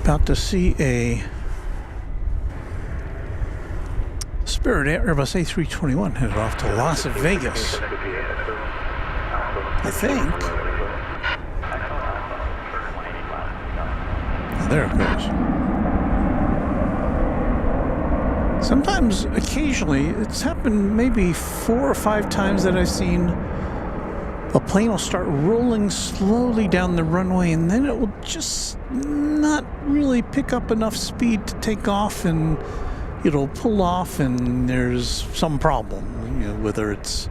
about to see a Spirit Airbus A321 headed off to Las Vegas, I think. Oh, there it goes. Sometimes, occasionally, it's happened maybe 4 or 5 times that I've seen a plane will start rolling slowly down the runway and then it will just not really pick up enough speed to take off, and it'll pull off and there's some problem, whether it's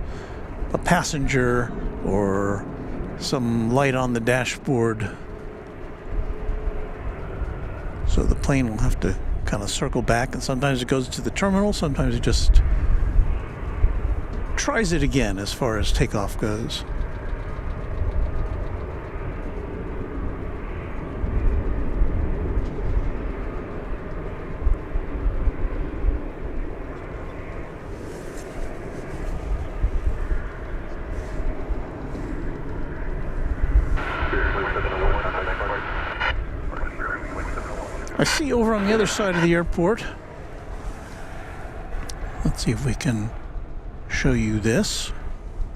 a passenger or some light on the dashboard. So the plane will have to kind of circle back, and sometimes it goes to the terminal, sometimes it just tries it again as far as takeoff goes. I see over on the other side of the airport Let's see if we can show you this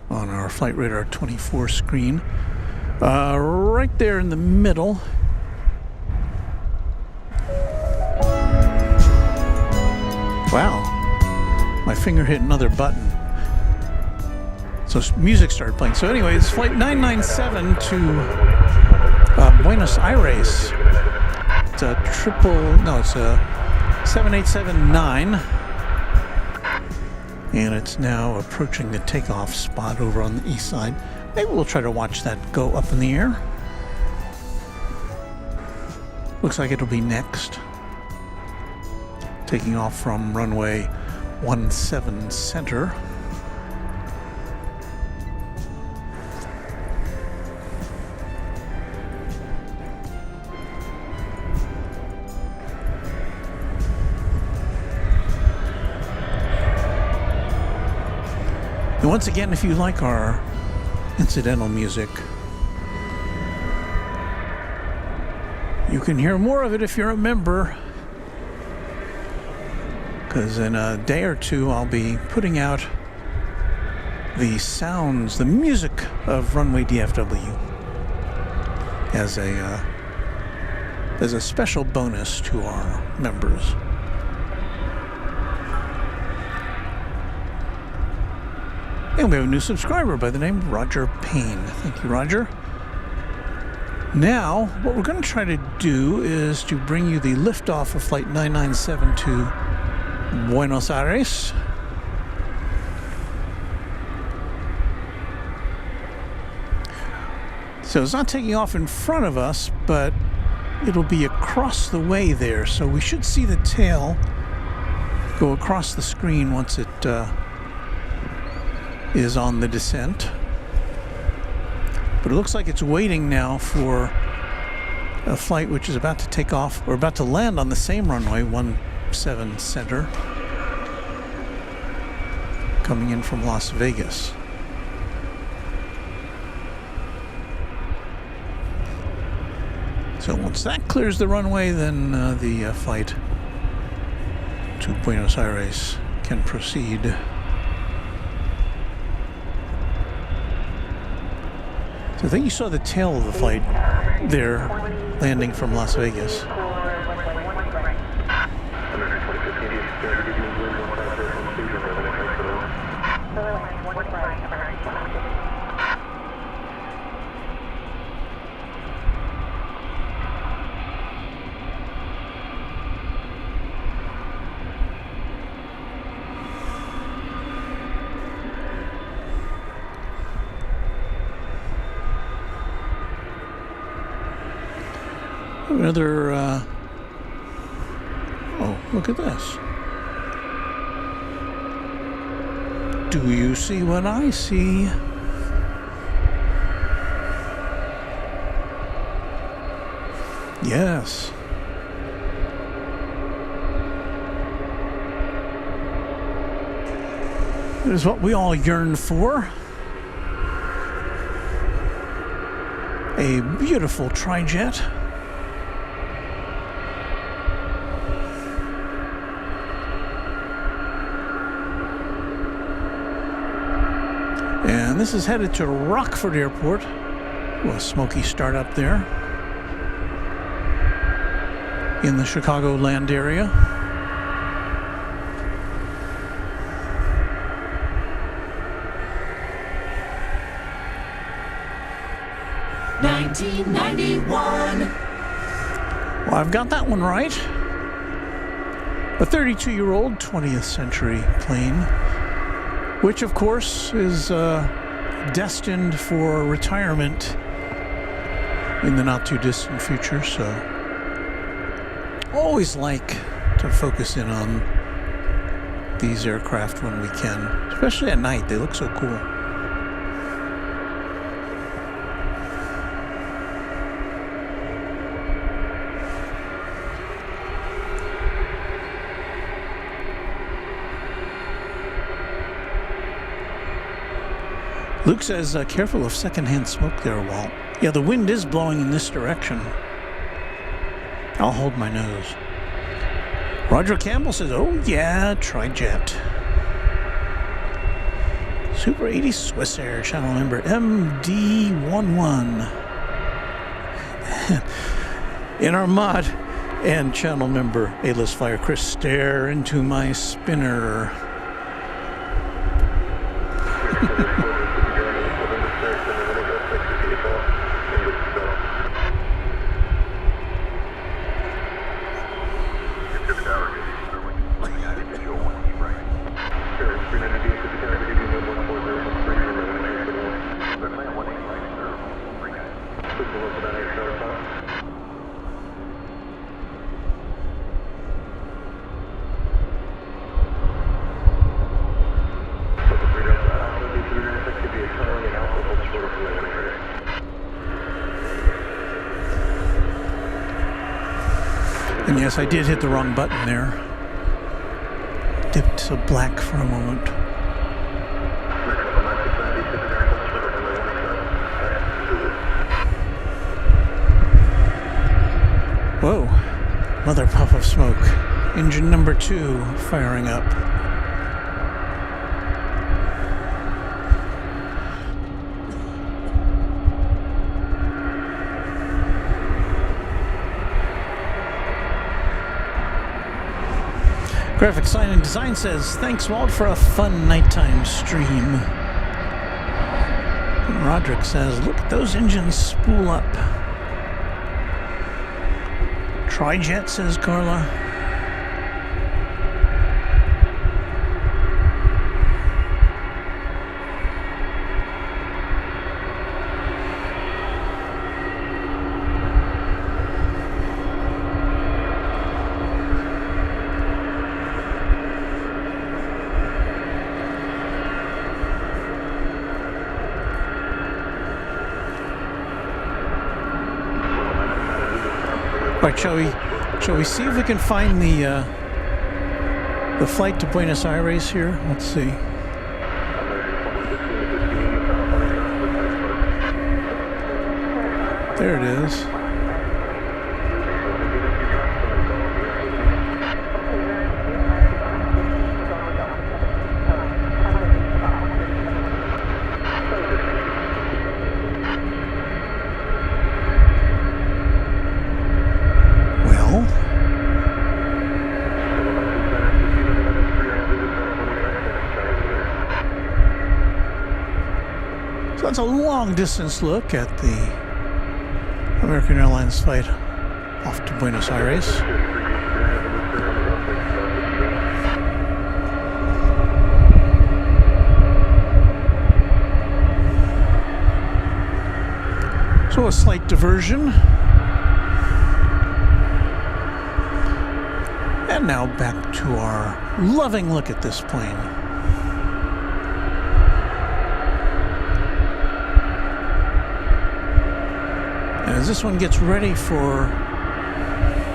on our Flight Radar 24 screen. Right there in the middle. Wow, my finger hit another button. So music started playing. So anyway, it's flight 997 to Buenos Aires. It's a it's a 7879. And it's now approaching the takeoff spot over on the east side. Maybe we'll try to watch that go up in the air. Looks like it'll be next. Taking off from runway 17 center. And once again, if you like our incidental music, you can hear more of it if you're a member, because in a day or two I'll be putting out the sounds, the music of Runway DFW as a special bonus to our members. And we have a new subscriber by the name of Roger Payne. Thank you, Roger. Now, what we're going to try to do is to bring you the liftoff of Flight 997 to Buenos Aires. So it's not taking off in front of us, but it'll be across the way there. So we should see the tail go across the screen once it is on the descent. But it looks like it's waiting now for a flight which is about to take off, or about to land on the same runway, 17 center, coming in from Las Vegas. So once that clears the runway, then the flight to Buenos Aires can proceed. I think you saw the tail of the flight there, landing from Las Vegas. Another, oh, look at this. Do you see what I see? Yes. It is what we all yearn for. A beautiful tri-jet. And this is headed to Rockford Airport. A smoky start up there in the Chicagoland area. Well, I've got that one right. A 32-year-old 20th century plane, which of course is destined for retirement in the not too distant future. So always like to focus in on these aircraft when we can, especially at night. They look so cool. Luke says, careful of secondhand smoke there, Walt. Yeah, the wind is blowing in this direction. I'll hold my nose. Roger Campbell says, oh yeah, tri-jet. Super 80 Swiss Air, channel member MD11. In our mod, and channel member A-list flyer Chris, stare into my spinner. And yes, I did hit the wrong button there. Dipped to black for a moment. Whoa, another puff of smoke. Engine number 2 firing up. Graphic Sign and Design says, thanks Walt for a fun nighttime stream. And Roderick says, look at those engines spool up. Tri-jet, says Carla. All right, shall we see if we can find the flight to Buenos Aires here? Let's see. There it is. That's a long-distance look at the American Airlines flight off to Buenos Aires. So a slight diversion. And now back to our loving look at this plane. As this one gets ready for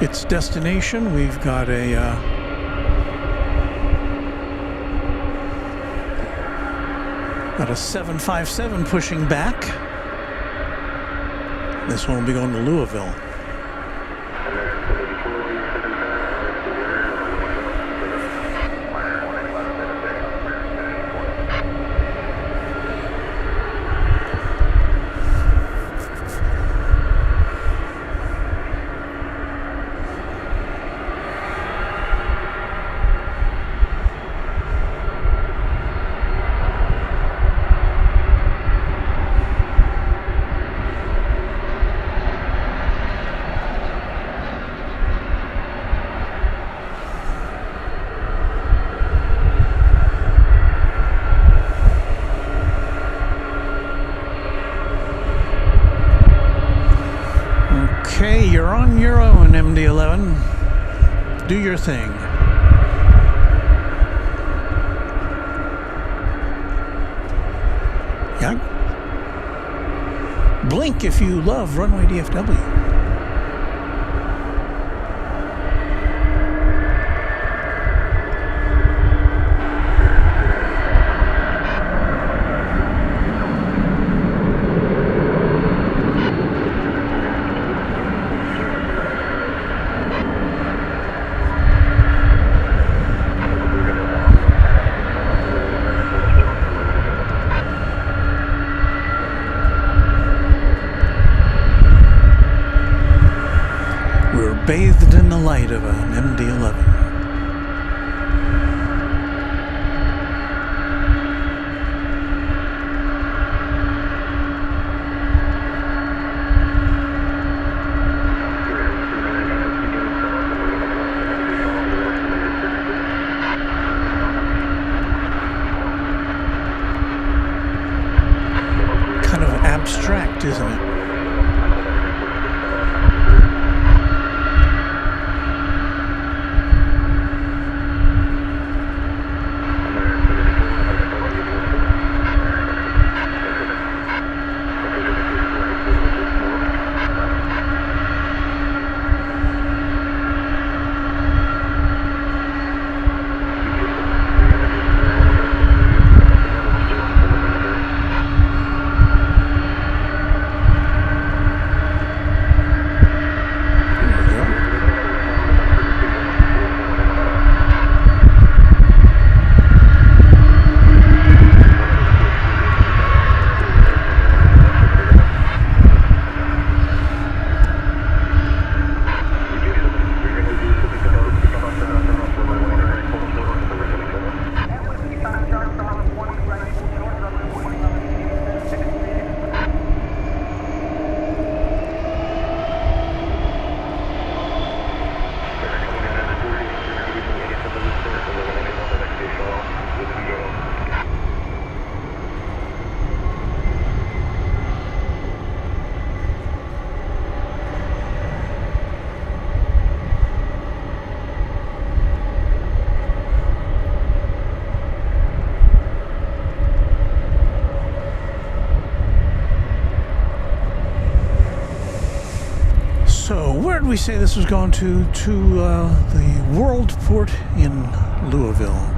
its destination, we've got a 757 pushing back. This one will be going to Louisville. Okay, you're on your own, MD11. Do your thing. Yeah. Blink if you love Runway DFW. flight of an MD-11. Kind of abstract, isn't it? Where did we say this was going to? To the World Port in Louisville.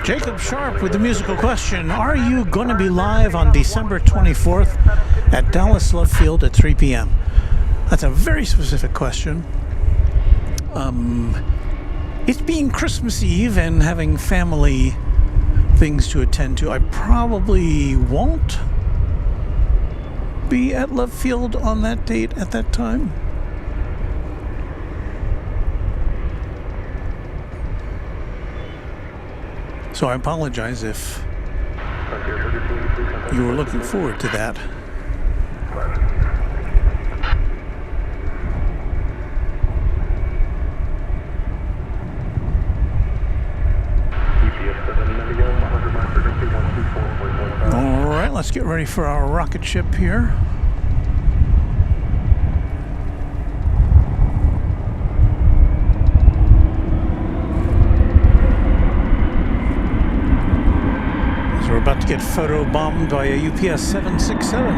Jacob Sharp with the musical question. Are you going to be live on December 24th at Dallas Love Field at 3 p.m.? That's a very specific question. It's being Christmas Eve and having family things to attend to. I probably won't be at Love Field on that date at that time. So I apologize if you were looking forward to that. All right, let's get ready for our rocket ship here. We're about to get photo bombed by a UPS 767.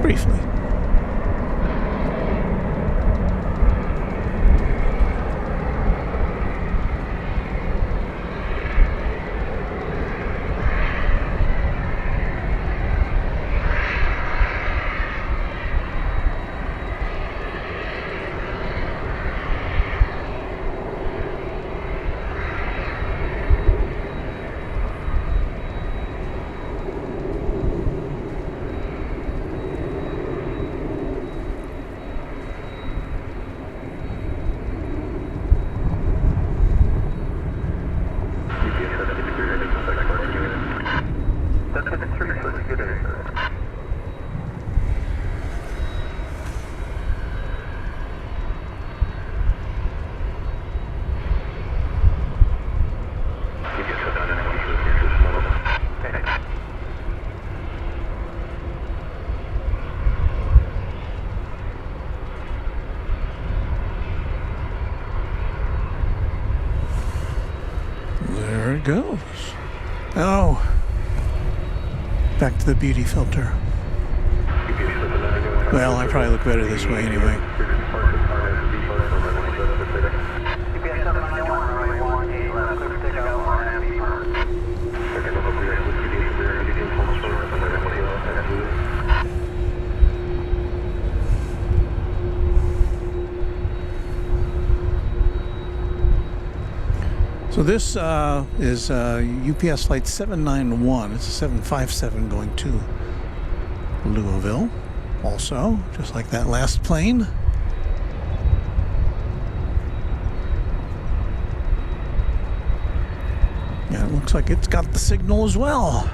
Briefly. There it goes. Oh. Back to the beauty filter. Well, I probably look better this way anyway. So this is UPS flight 791. It's a 757 going to Louisville. Also, just like that last plane. Yeah, it looks like it's got the signal as well.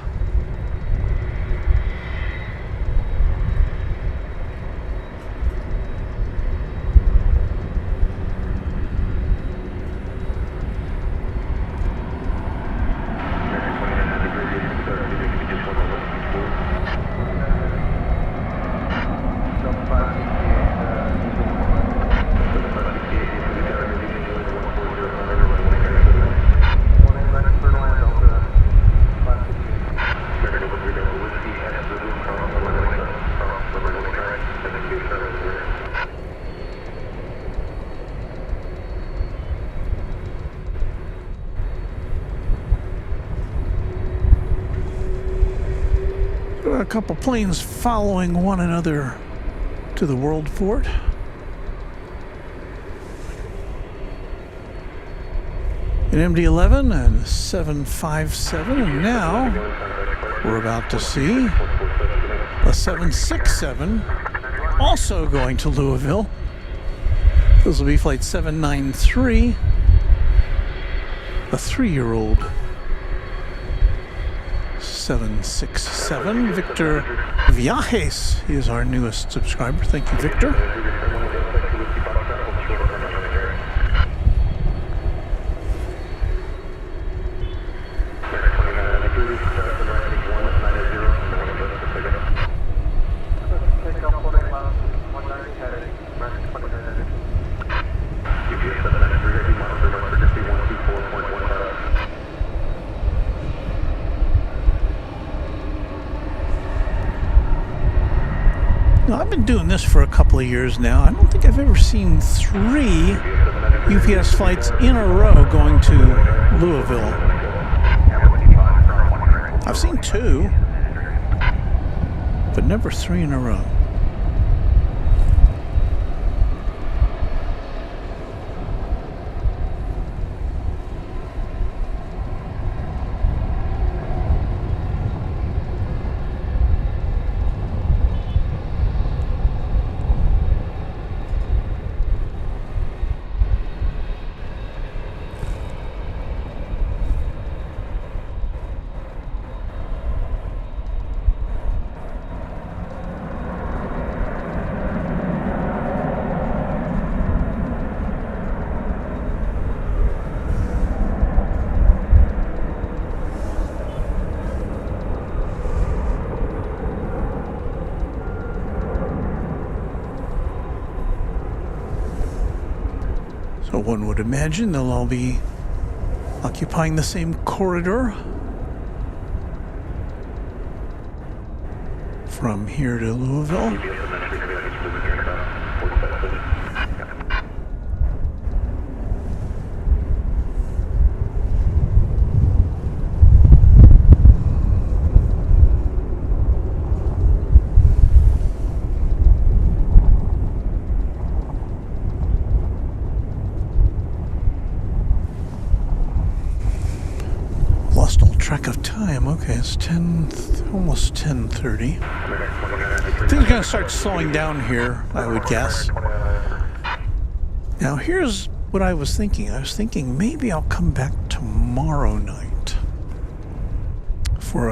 A couple planes following one another to the world fort. An MD-11 and a 757, and now we're about to see a 767 also going to Louisville. This will be flight 793, a 3-year-old 767. Victor Viajes, he is our newest subscriber. Thank you, Victor. I've been doing this for a couple of years now. I don't think I've ever seen 3 UPS flights in a row going to Louisville. I've seen 2, but never 3 in a row. So one would imagine they'll all be occupying the same corridor from here to Louisville. Track of time. Okay, it's almost 10:30. Things are going to start slowing down here, I would guess. Now, here's what I was thinking. I was thinking maybe I'll come back tomorrow night for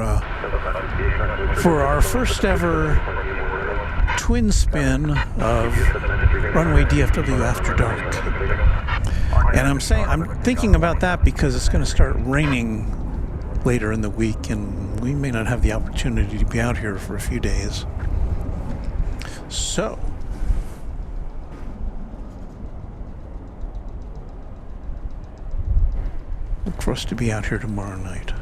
our first ever twin spin of Runway DFW After Dark. And I'm thinking about that because it's going to start raining later in the week, and we may not have the opportunity to be out here for a few days. So, look for us to be out here tomorrow night.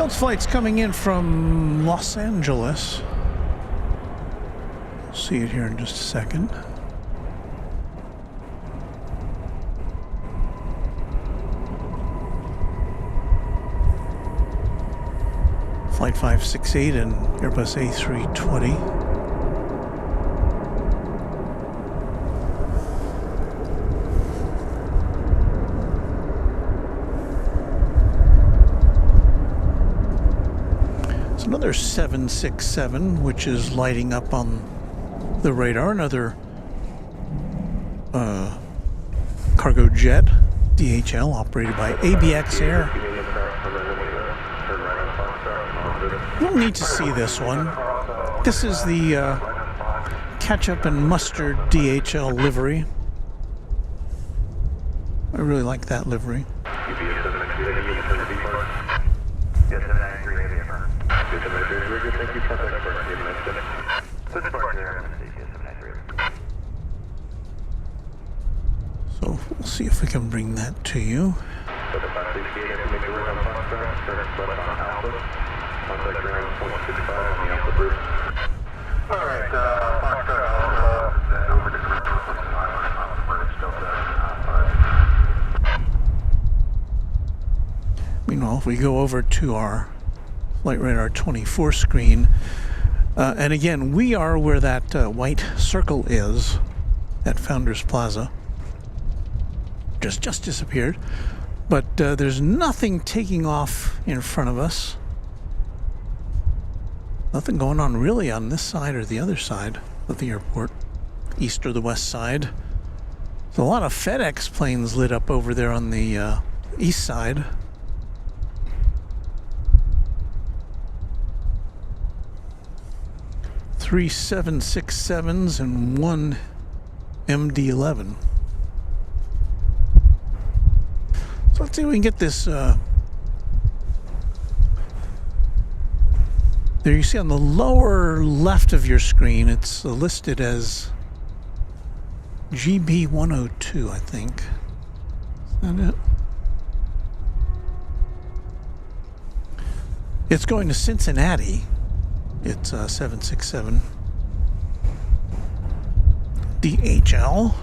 Flights coming in from Los Angeles. We'll see it here in just a second. Flight 568 and Airbus A320. Another 767, which is lighting up on the radar. Another cargo jet, DHL, operated by ABX Air. You don't need to see this one. This is the ketchup and mustard DHL livery. I really like that livery. So we'll see if we can bring that to you. Meanwhile, if we go over to our Flight Radar 24 screen, and again, we are where that white circle is at Founders Plaza. Just disappeared, but there's nothing taking off in front of us. Nothing going on really on this side or the other side of the airport, east or the west side. There's a lot of FedEx planes lit up over there on the east side. Three 767s and one MD-11. So let's see if we can get this. There you see on the lower left of your screen, it's listed as GB102, I think. Is that it? It's going to Cincinnati. It's 767 DHL.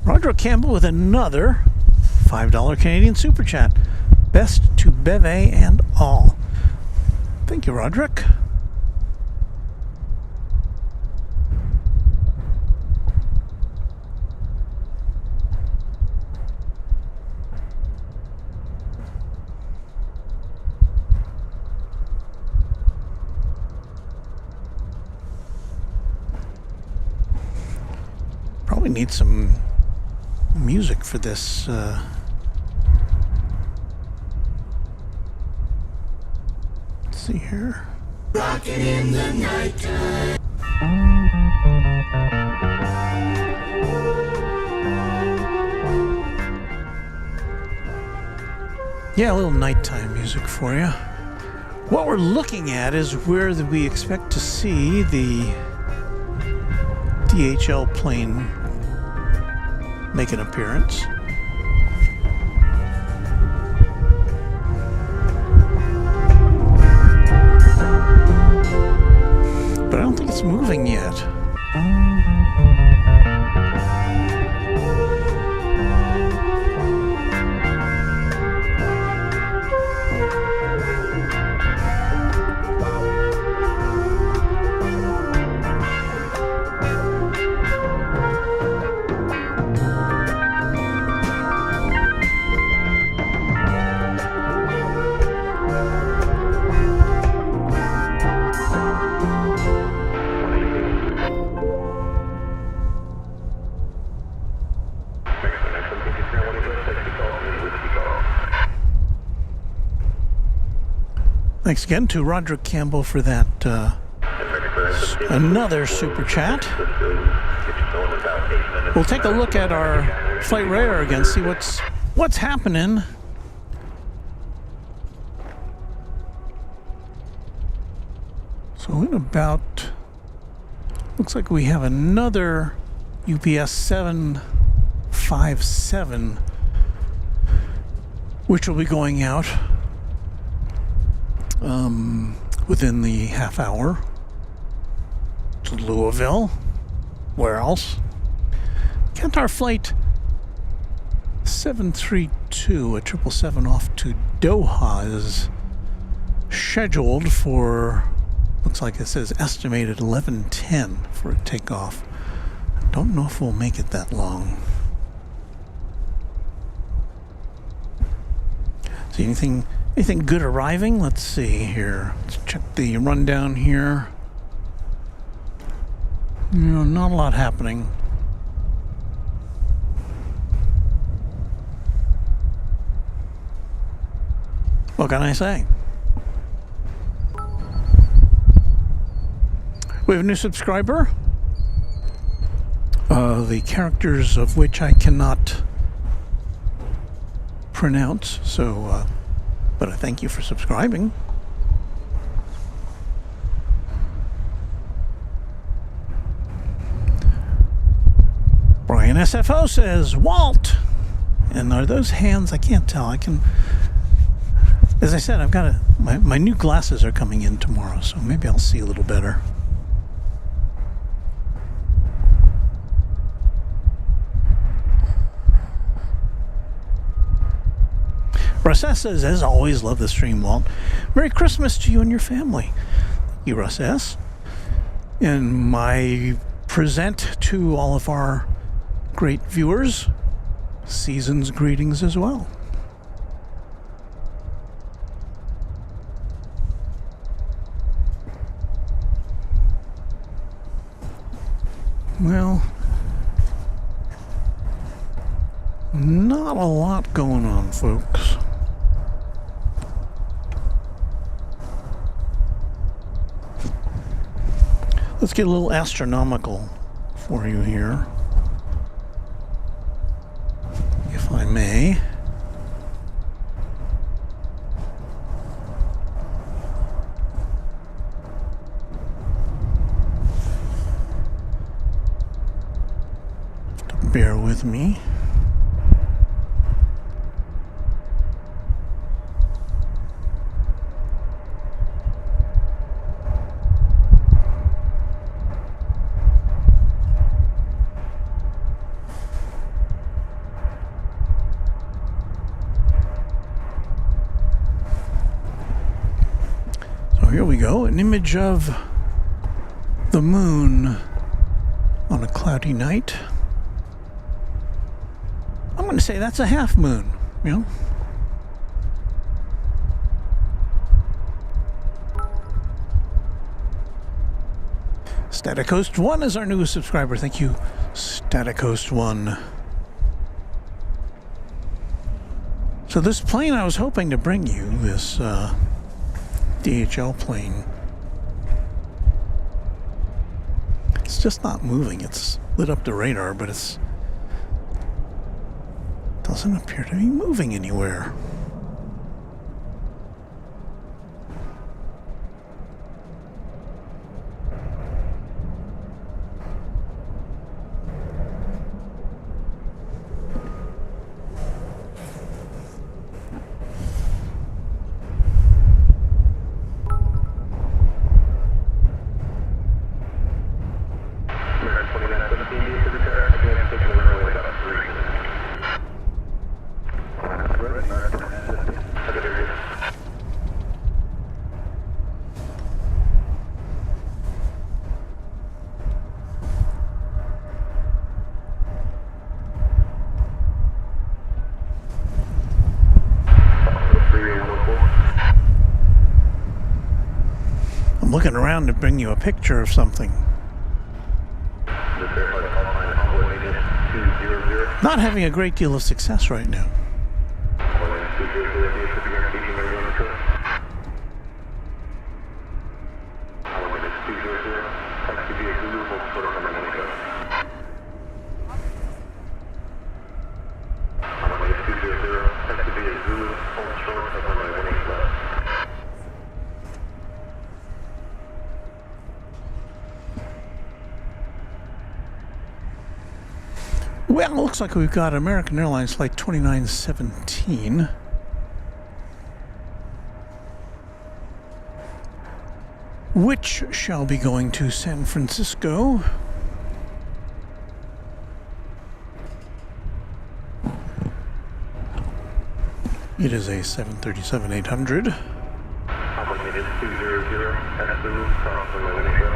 Roderick Campbell with another $5 Canadian Super Chat. Best to Beve and all. Thank you, Roderick. Probably need some music for this. Let's see here. Rockin' in the nighttime. Yeah, a little nighttime music for you. What we're looking at is where we expect to see the DHL plane make an appearance. But I don't think it's moving yet. Thanks again to Roderick Campbell for that another super chat. We'll take a look at our flight radar again, see what's happening. So in about, looks like we have another UPS 757, which will be going out within the half hour to Louisville. Where else? Qatar flight 732, a 777 off to Doha, is scheduled for, looks like it says estimated 11:10 for a takeoff. Don't know if we'll make it that long. See anything good arriving? Let's see here. Let's check the rundown here. No, not a lot happening. What can I say? We have a new subscriber, the characters of which I cannot pronounce, so but I thank you for subscribing. Brian SFO says, Walt! And are those hands? I can't tell. I can, as I said, I've got my new glasses are coming in tomorrow, so maybe I'll see a little better. Russ S. says, as always, love the stream, Walt. Merry Christmas to you and your family. Thank you, Russ S. And my present to all of our great viewers, season's greetings as well. Well, not a lot going on, folks. Let's get a little astronomical for you here, if I may. Bear with me. Here we go, an image of the moon on a cloudy night. I'm going to say that's a half moon, you know. Static Host 1 is our newest subscriber. Thank you, Static Host 1. So this plane I was hoping to bring you, this DHL plane, it's just not moving. It's lit up the radar, but it doesn't appear to be moving anywhere. I'm looking around to bring you a picture of something. Not having a great deal of success right now. Well, it looks like we've got American Airlines Flight 2917. Which shall be going to San Francisco. It is a 737-800. Complicated 200, cross from my windshield.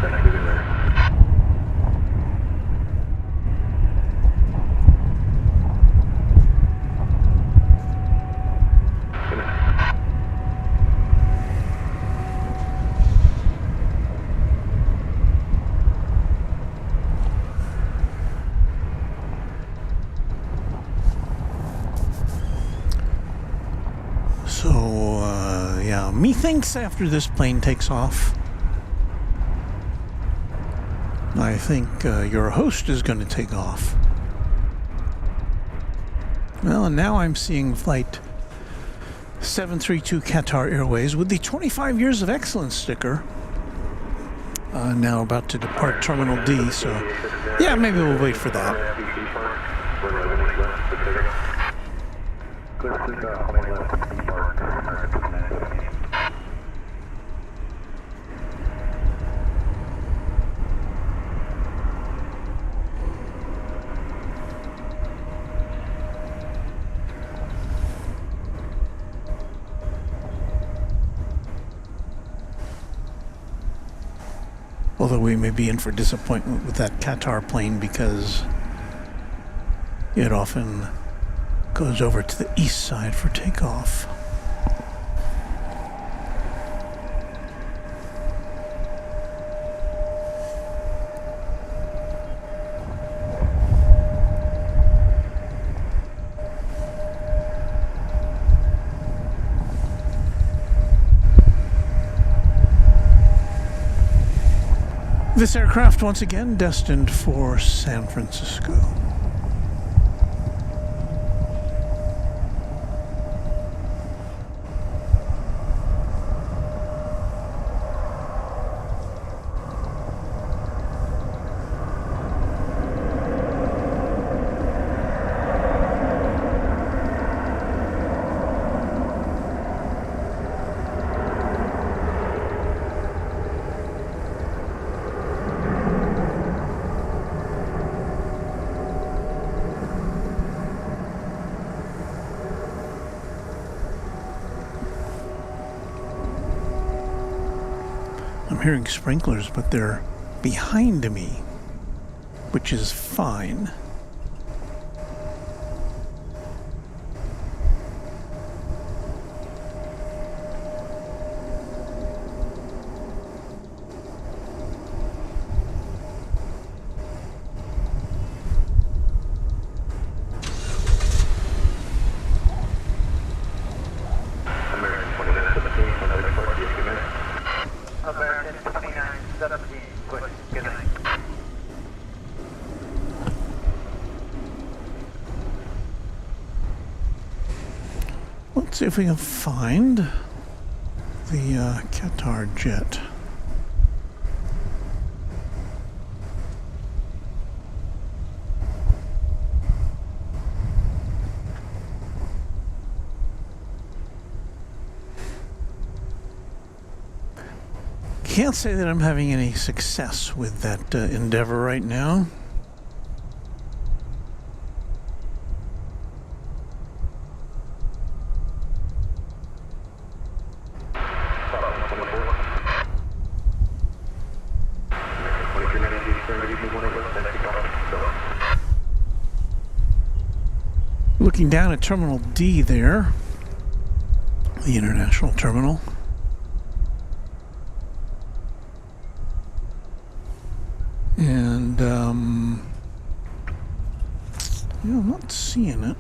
Thank you, there. Methinks after this plane takes off, I think your host is going to take off. Well, and now I'm seeing flight 732 Qatar Airways with the 25 years of excellence sticker. Now about to depart Terminal D, so yeah, maybe we'll wait for that. Although we may be in for disappointment with that Qatar plane because it often goes over to the east side for takeoff. This aircraft, once again, destined for San Francisco. I'm hearing sprinklers, but they're behind me, which is fine. Let's see if we can find the Qatar jet. Can't say that I'm having any success with that endeavor right now. Looking down at Terminal D there, the international terminal. And, I'm not seeing it.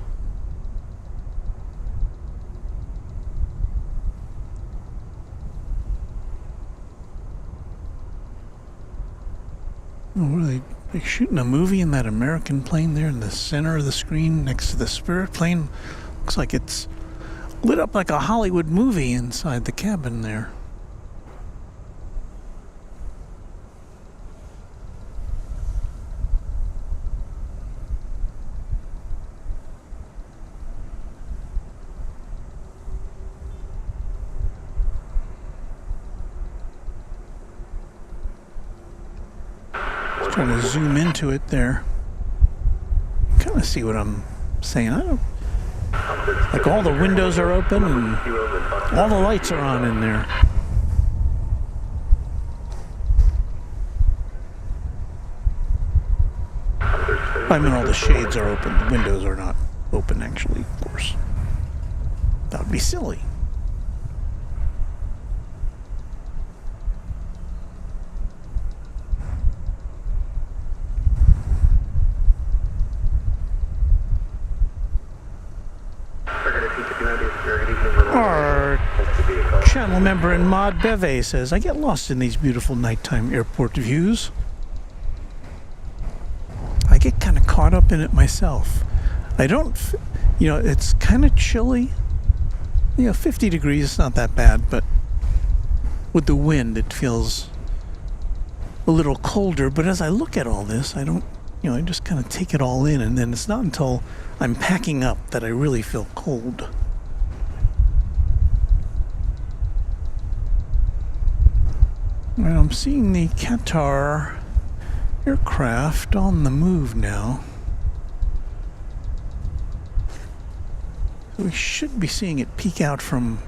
Oh, what are they shooting a movie in that American plane there in the center of the screen next to the Spirit plane? Looks like it's lit up like a Hollywood movie inside the cabin there. Trying to zoom into it there. Kind of see what I'm saying. I don't, like all the windows are open and all the lights are on in there. I mean, all the shades are open. The windows are not open, actually, of course. That would be silly. Our channel member in Mod Beve says, I get lost in these beautiful nighttime airport views. I get kind of caught up in it myself. I don't, you know, it's kind of chilly. You know, 50 degrees is not that bad, but with the wind it feels a little colder. But as I look at all this, I don't, you know, I just kind of take it all in, and then it's not until I'm packing up that I really feel cold. And I'm seeing the Qatar aircraft on the move now. So we should be seeing it peek out from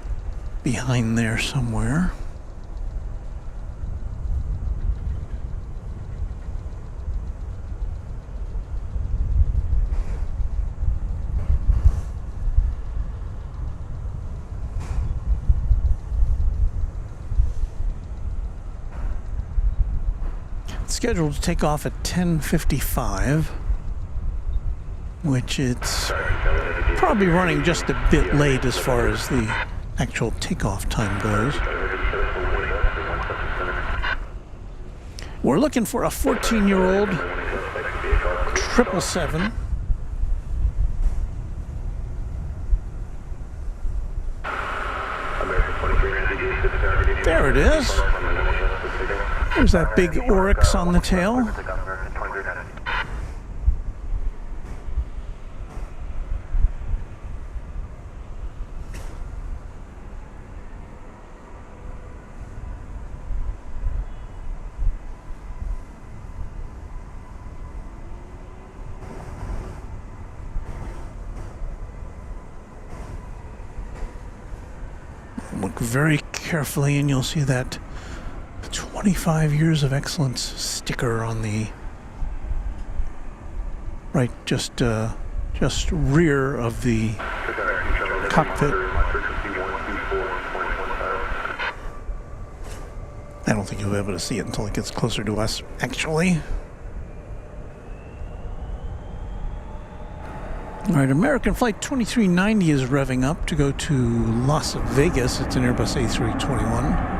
behind there somewhere. Scheduled to take off at 10:55, which it's probably running just a bit late as far as the actual takeoff time goes. We're looking for a 14-year-old 777. There it is. There's that big oryx on the tail. Look very carefully and you'll see that 25 years of excellence sticker on the right, just rear of the cockpit. I don't think you'll be able to see it until it gets closer to us, actually. All right, American Flight 2390 is revving up to go to Las Vegas. It's an Airbus A321.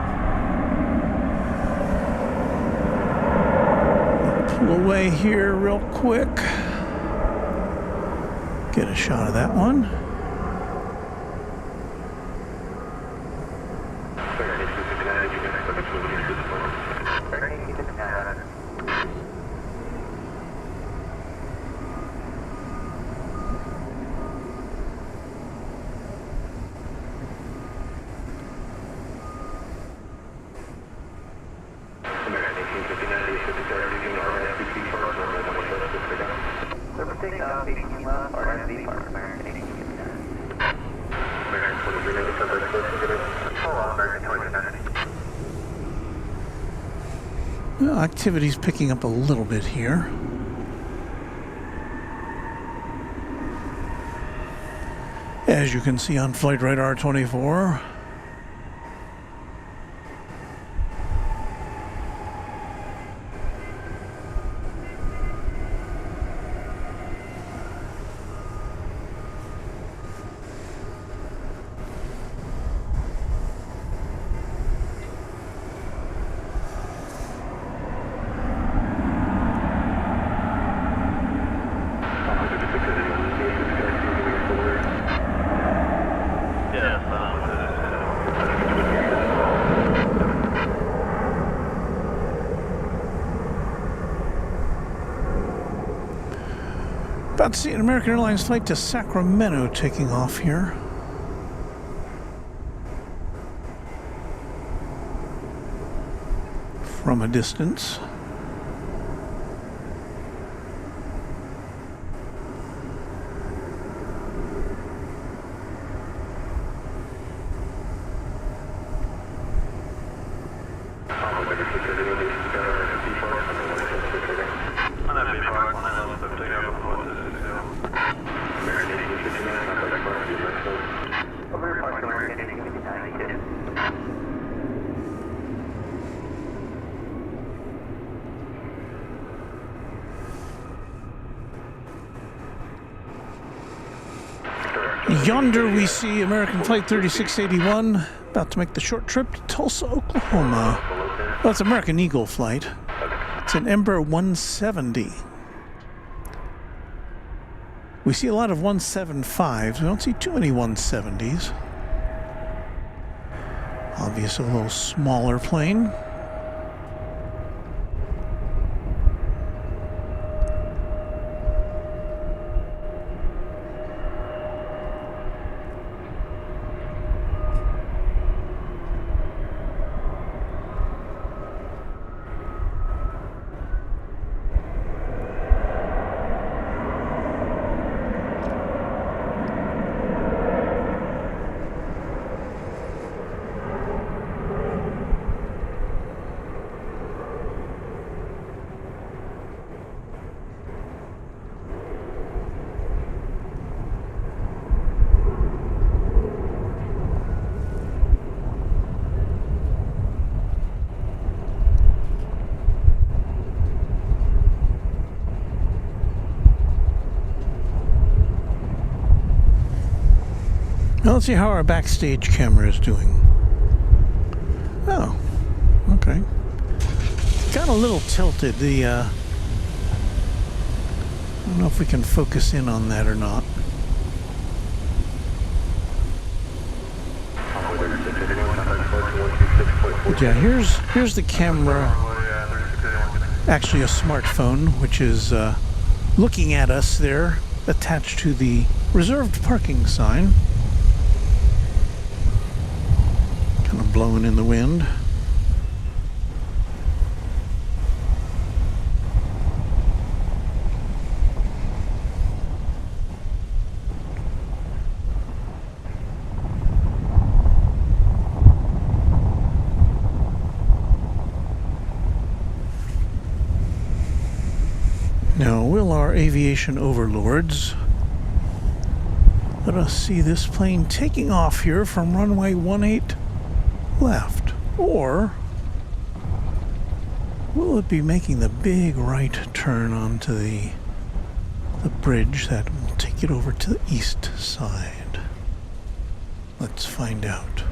Pull away here real quick. Get a shot of that one. Well, activity's picking up a little bit here. As you can see on Flight Radar 24. About to see an American Airlines flight to Sacramento taking off here. From a distance. Yonder we see American Flight 3681 about to make the short trip to Tulsa, Oklahoma. Well, it's American Eagle flight. It's an Embraer 170. We see a lot of 175s. We don't see too many 170s. Obviously a little smaller plane. Now let's see how our backstage camera is doing. Oh, okay. Got a little tilted. I don't know if we can focus in on that or not. But yeah, here's the camera. Actually, a smartphone, which is looking at us there, attached to the reserved parking sign. Kind of blowing in the wind. Now, will our aviation overlords let us see this plane taking off here from runway 18 left, or will it be making the big right turn onto the bridge that will take it over to the east side? Let's find out.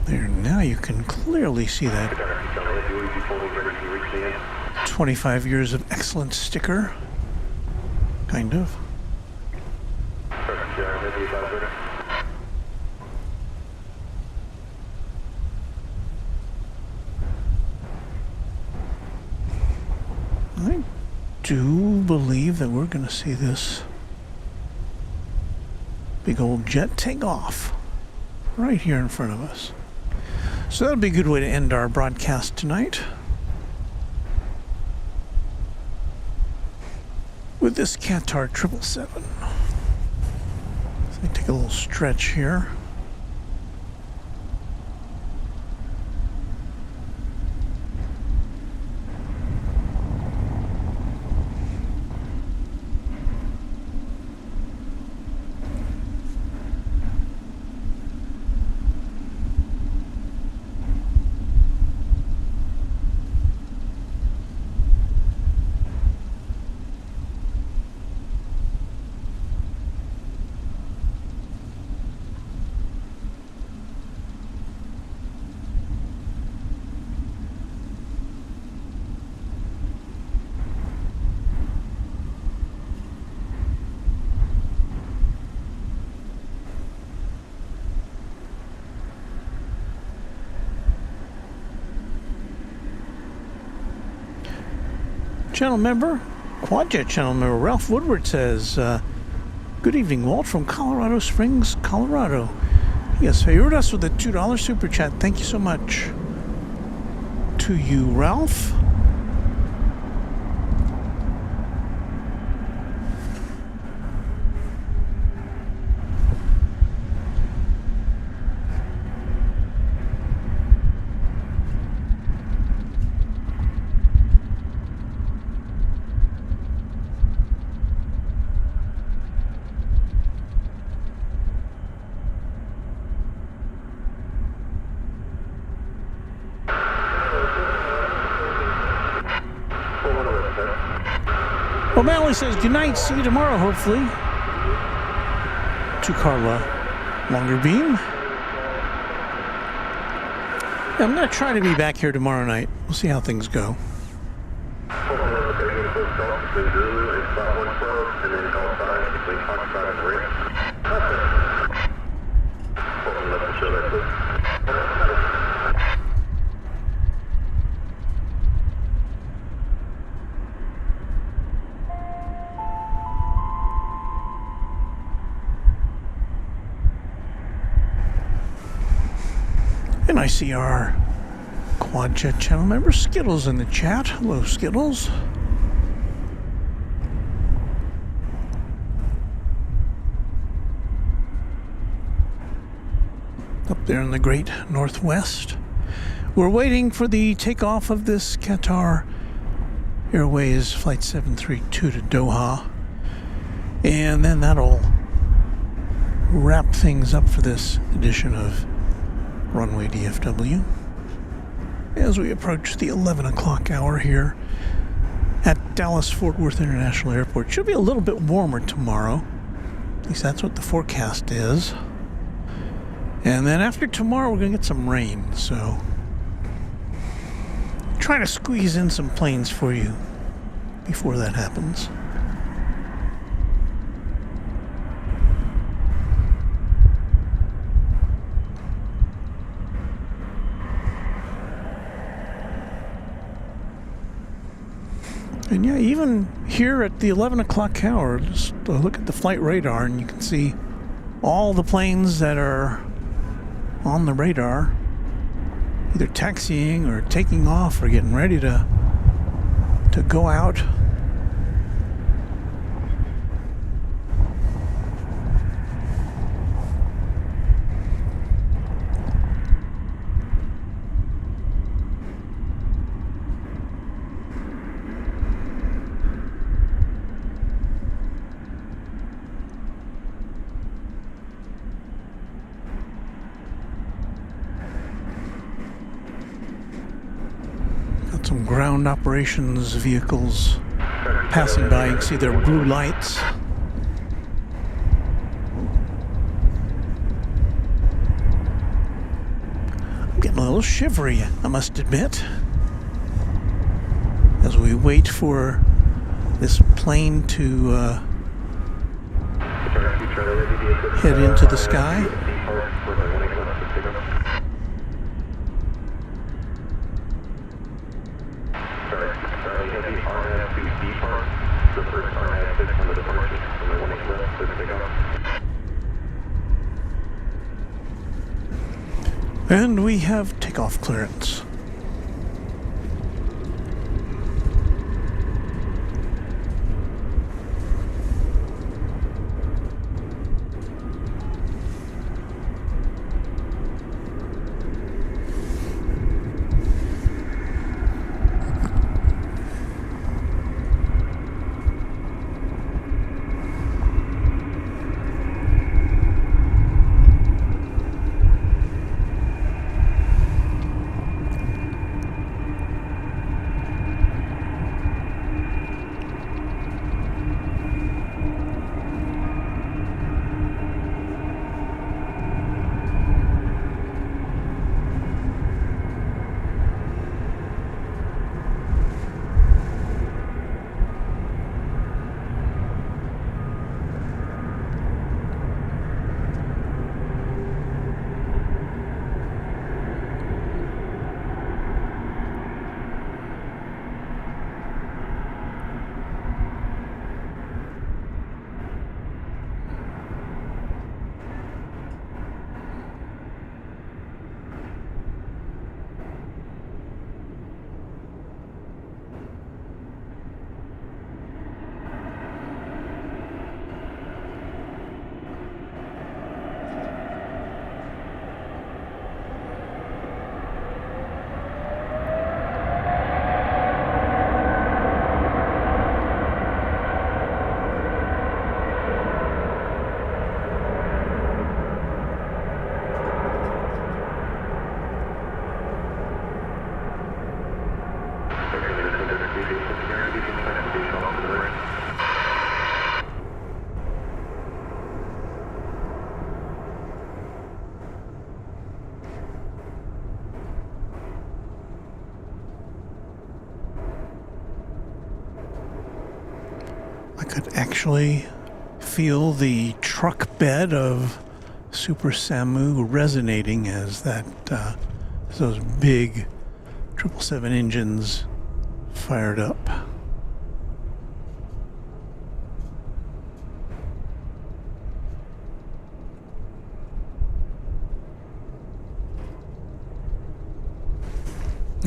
There, now you can clearly see that 25 years of excellent sticker. Kind of. I do believe that we're going to see this big old jet take off right here in front of us. So that'll be a good way to end our broadcast tonight. With this Qatar 777. So I take a little stretch here. channel member, Quadjet channel member, Ralph Woodward says, good evening, Walt from Colorado Springs, Colorado. Yes, favored us with a $2 super chat. Thank you so much to you, Ralph. O'Malley says, good night, see you tomorrow, hopefully. To Carla Longerbeam. Yeah, I'm going to try to be back here tomorrow night. We'll see how things go. And I see our Quadjet channel member Skittles in the chat. Hello, Skittles. Up there in the great northwest. We're waiting for the takeoff of this Qatar Airways Flight 732 to Doha. And then that'll wrap things up for this edition of Runway DFW as we approach the 11 o'clock hour here at Dallas Fort Worth International Airport. Should be a little bit warmer tomorrow. At least that's what the forecast is. And then after tomorrow, we're going to get some rain. So trying to squeeze in some planes for you before that happens. And yeah, even here at the 11 o'clock hour, just look at the flight radar and you can see all the planes that are on the radar, either taxiing or taking off or getting ready to go out. Some ground operations vehicles passing by. You can see their blue lights. I'm getting a little shivery, I must admit, as we wait for this plane to head into the sky. And we have takeoff clearance. I could actually feel the truck bed of Super Samu resonating as those big 777 engines fired up.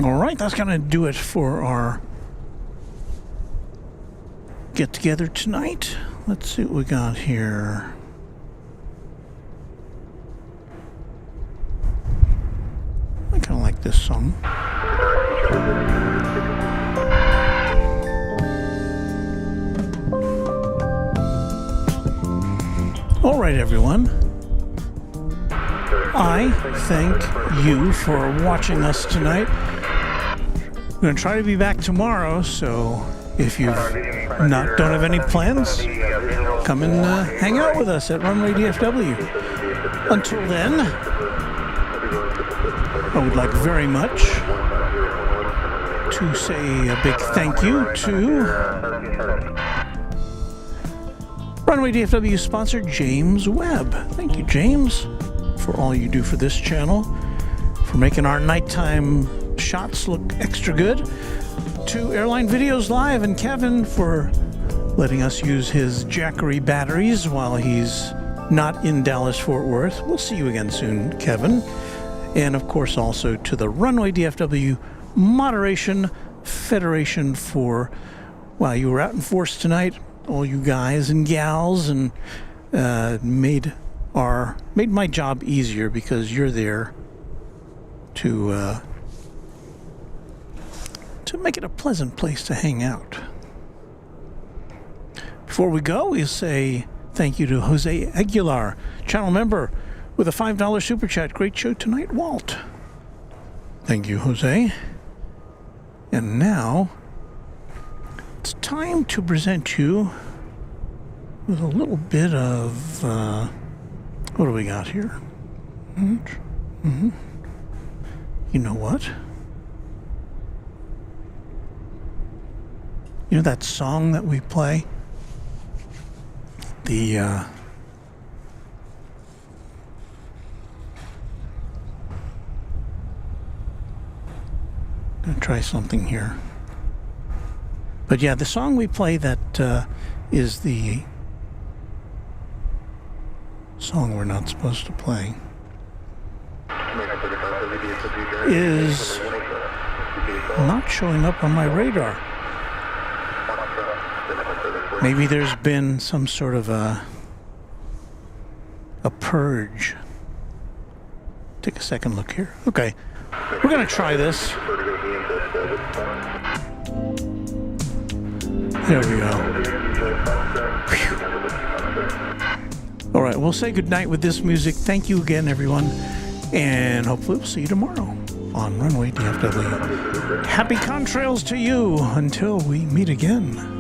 All right, that's going to do it for our get together tonight. Let's see what we got here. I kind of like this song. All right, everyone. I thank you for watching us tonight. We're going to try to be back tomorrow, so if you don't have any plans, come and hang out with us at Runway DFW. Until then, I would like very much to say a big thank you to Runway DFW sponsor James Webb. Thank you, James, for all you do for this channel, for making our nighttime shots look extra good. To Airline Videos Live and Kevin for letting us use his Jackery batteries while he's not in Dallas-Fort Worth. We'll see you again soon, Kevin. And of course also to the Runway DFW Moderation Federation for, while you were out in force tonight, all you guys and gals, and made my job easier because you're there to make it a pleasant place to hang out. Before we go, we'll say thank you to Jose Aguilar, channel member, with a $5 super chat. Great show tonight, Walt. Thank you, Jose. And now it's time to present you with a little bit of what do we got here? You know what? You know that song that we play? I'm gonna try something here. But yeah, the song we play that is the song we're not supposed to play is not showing up on my radar. Maybe there's been some sort of a purge. Take a second look here. Okay, we're gonna try this. There we go. Whew. All right, we'll say goodnight with this music. Thank you again, everyone, and hopefully we'll see you tomorrow on Runway DFW. Happy contrails to you until we meet again.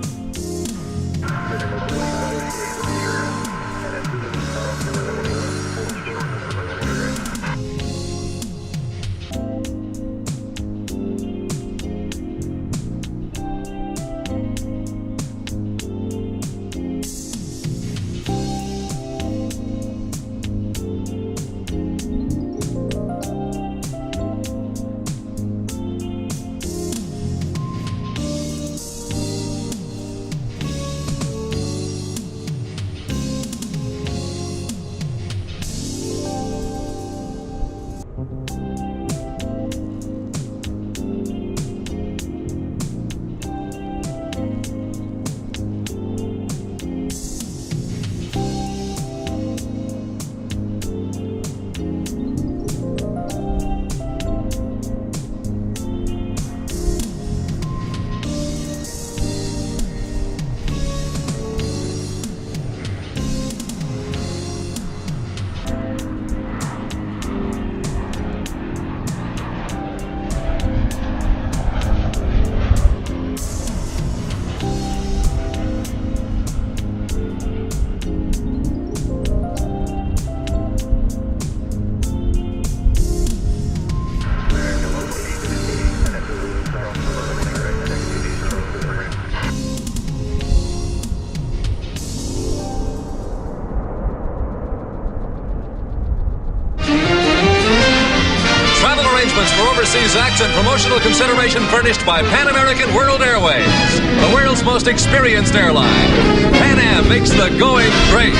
announcements for overseas acts and promotional consideration furnished by Pan American World Airways, the world's most experienced airline. Pan Am makes the going great.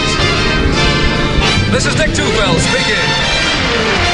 This is Dick Tufeld speaking.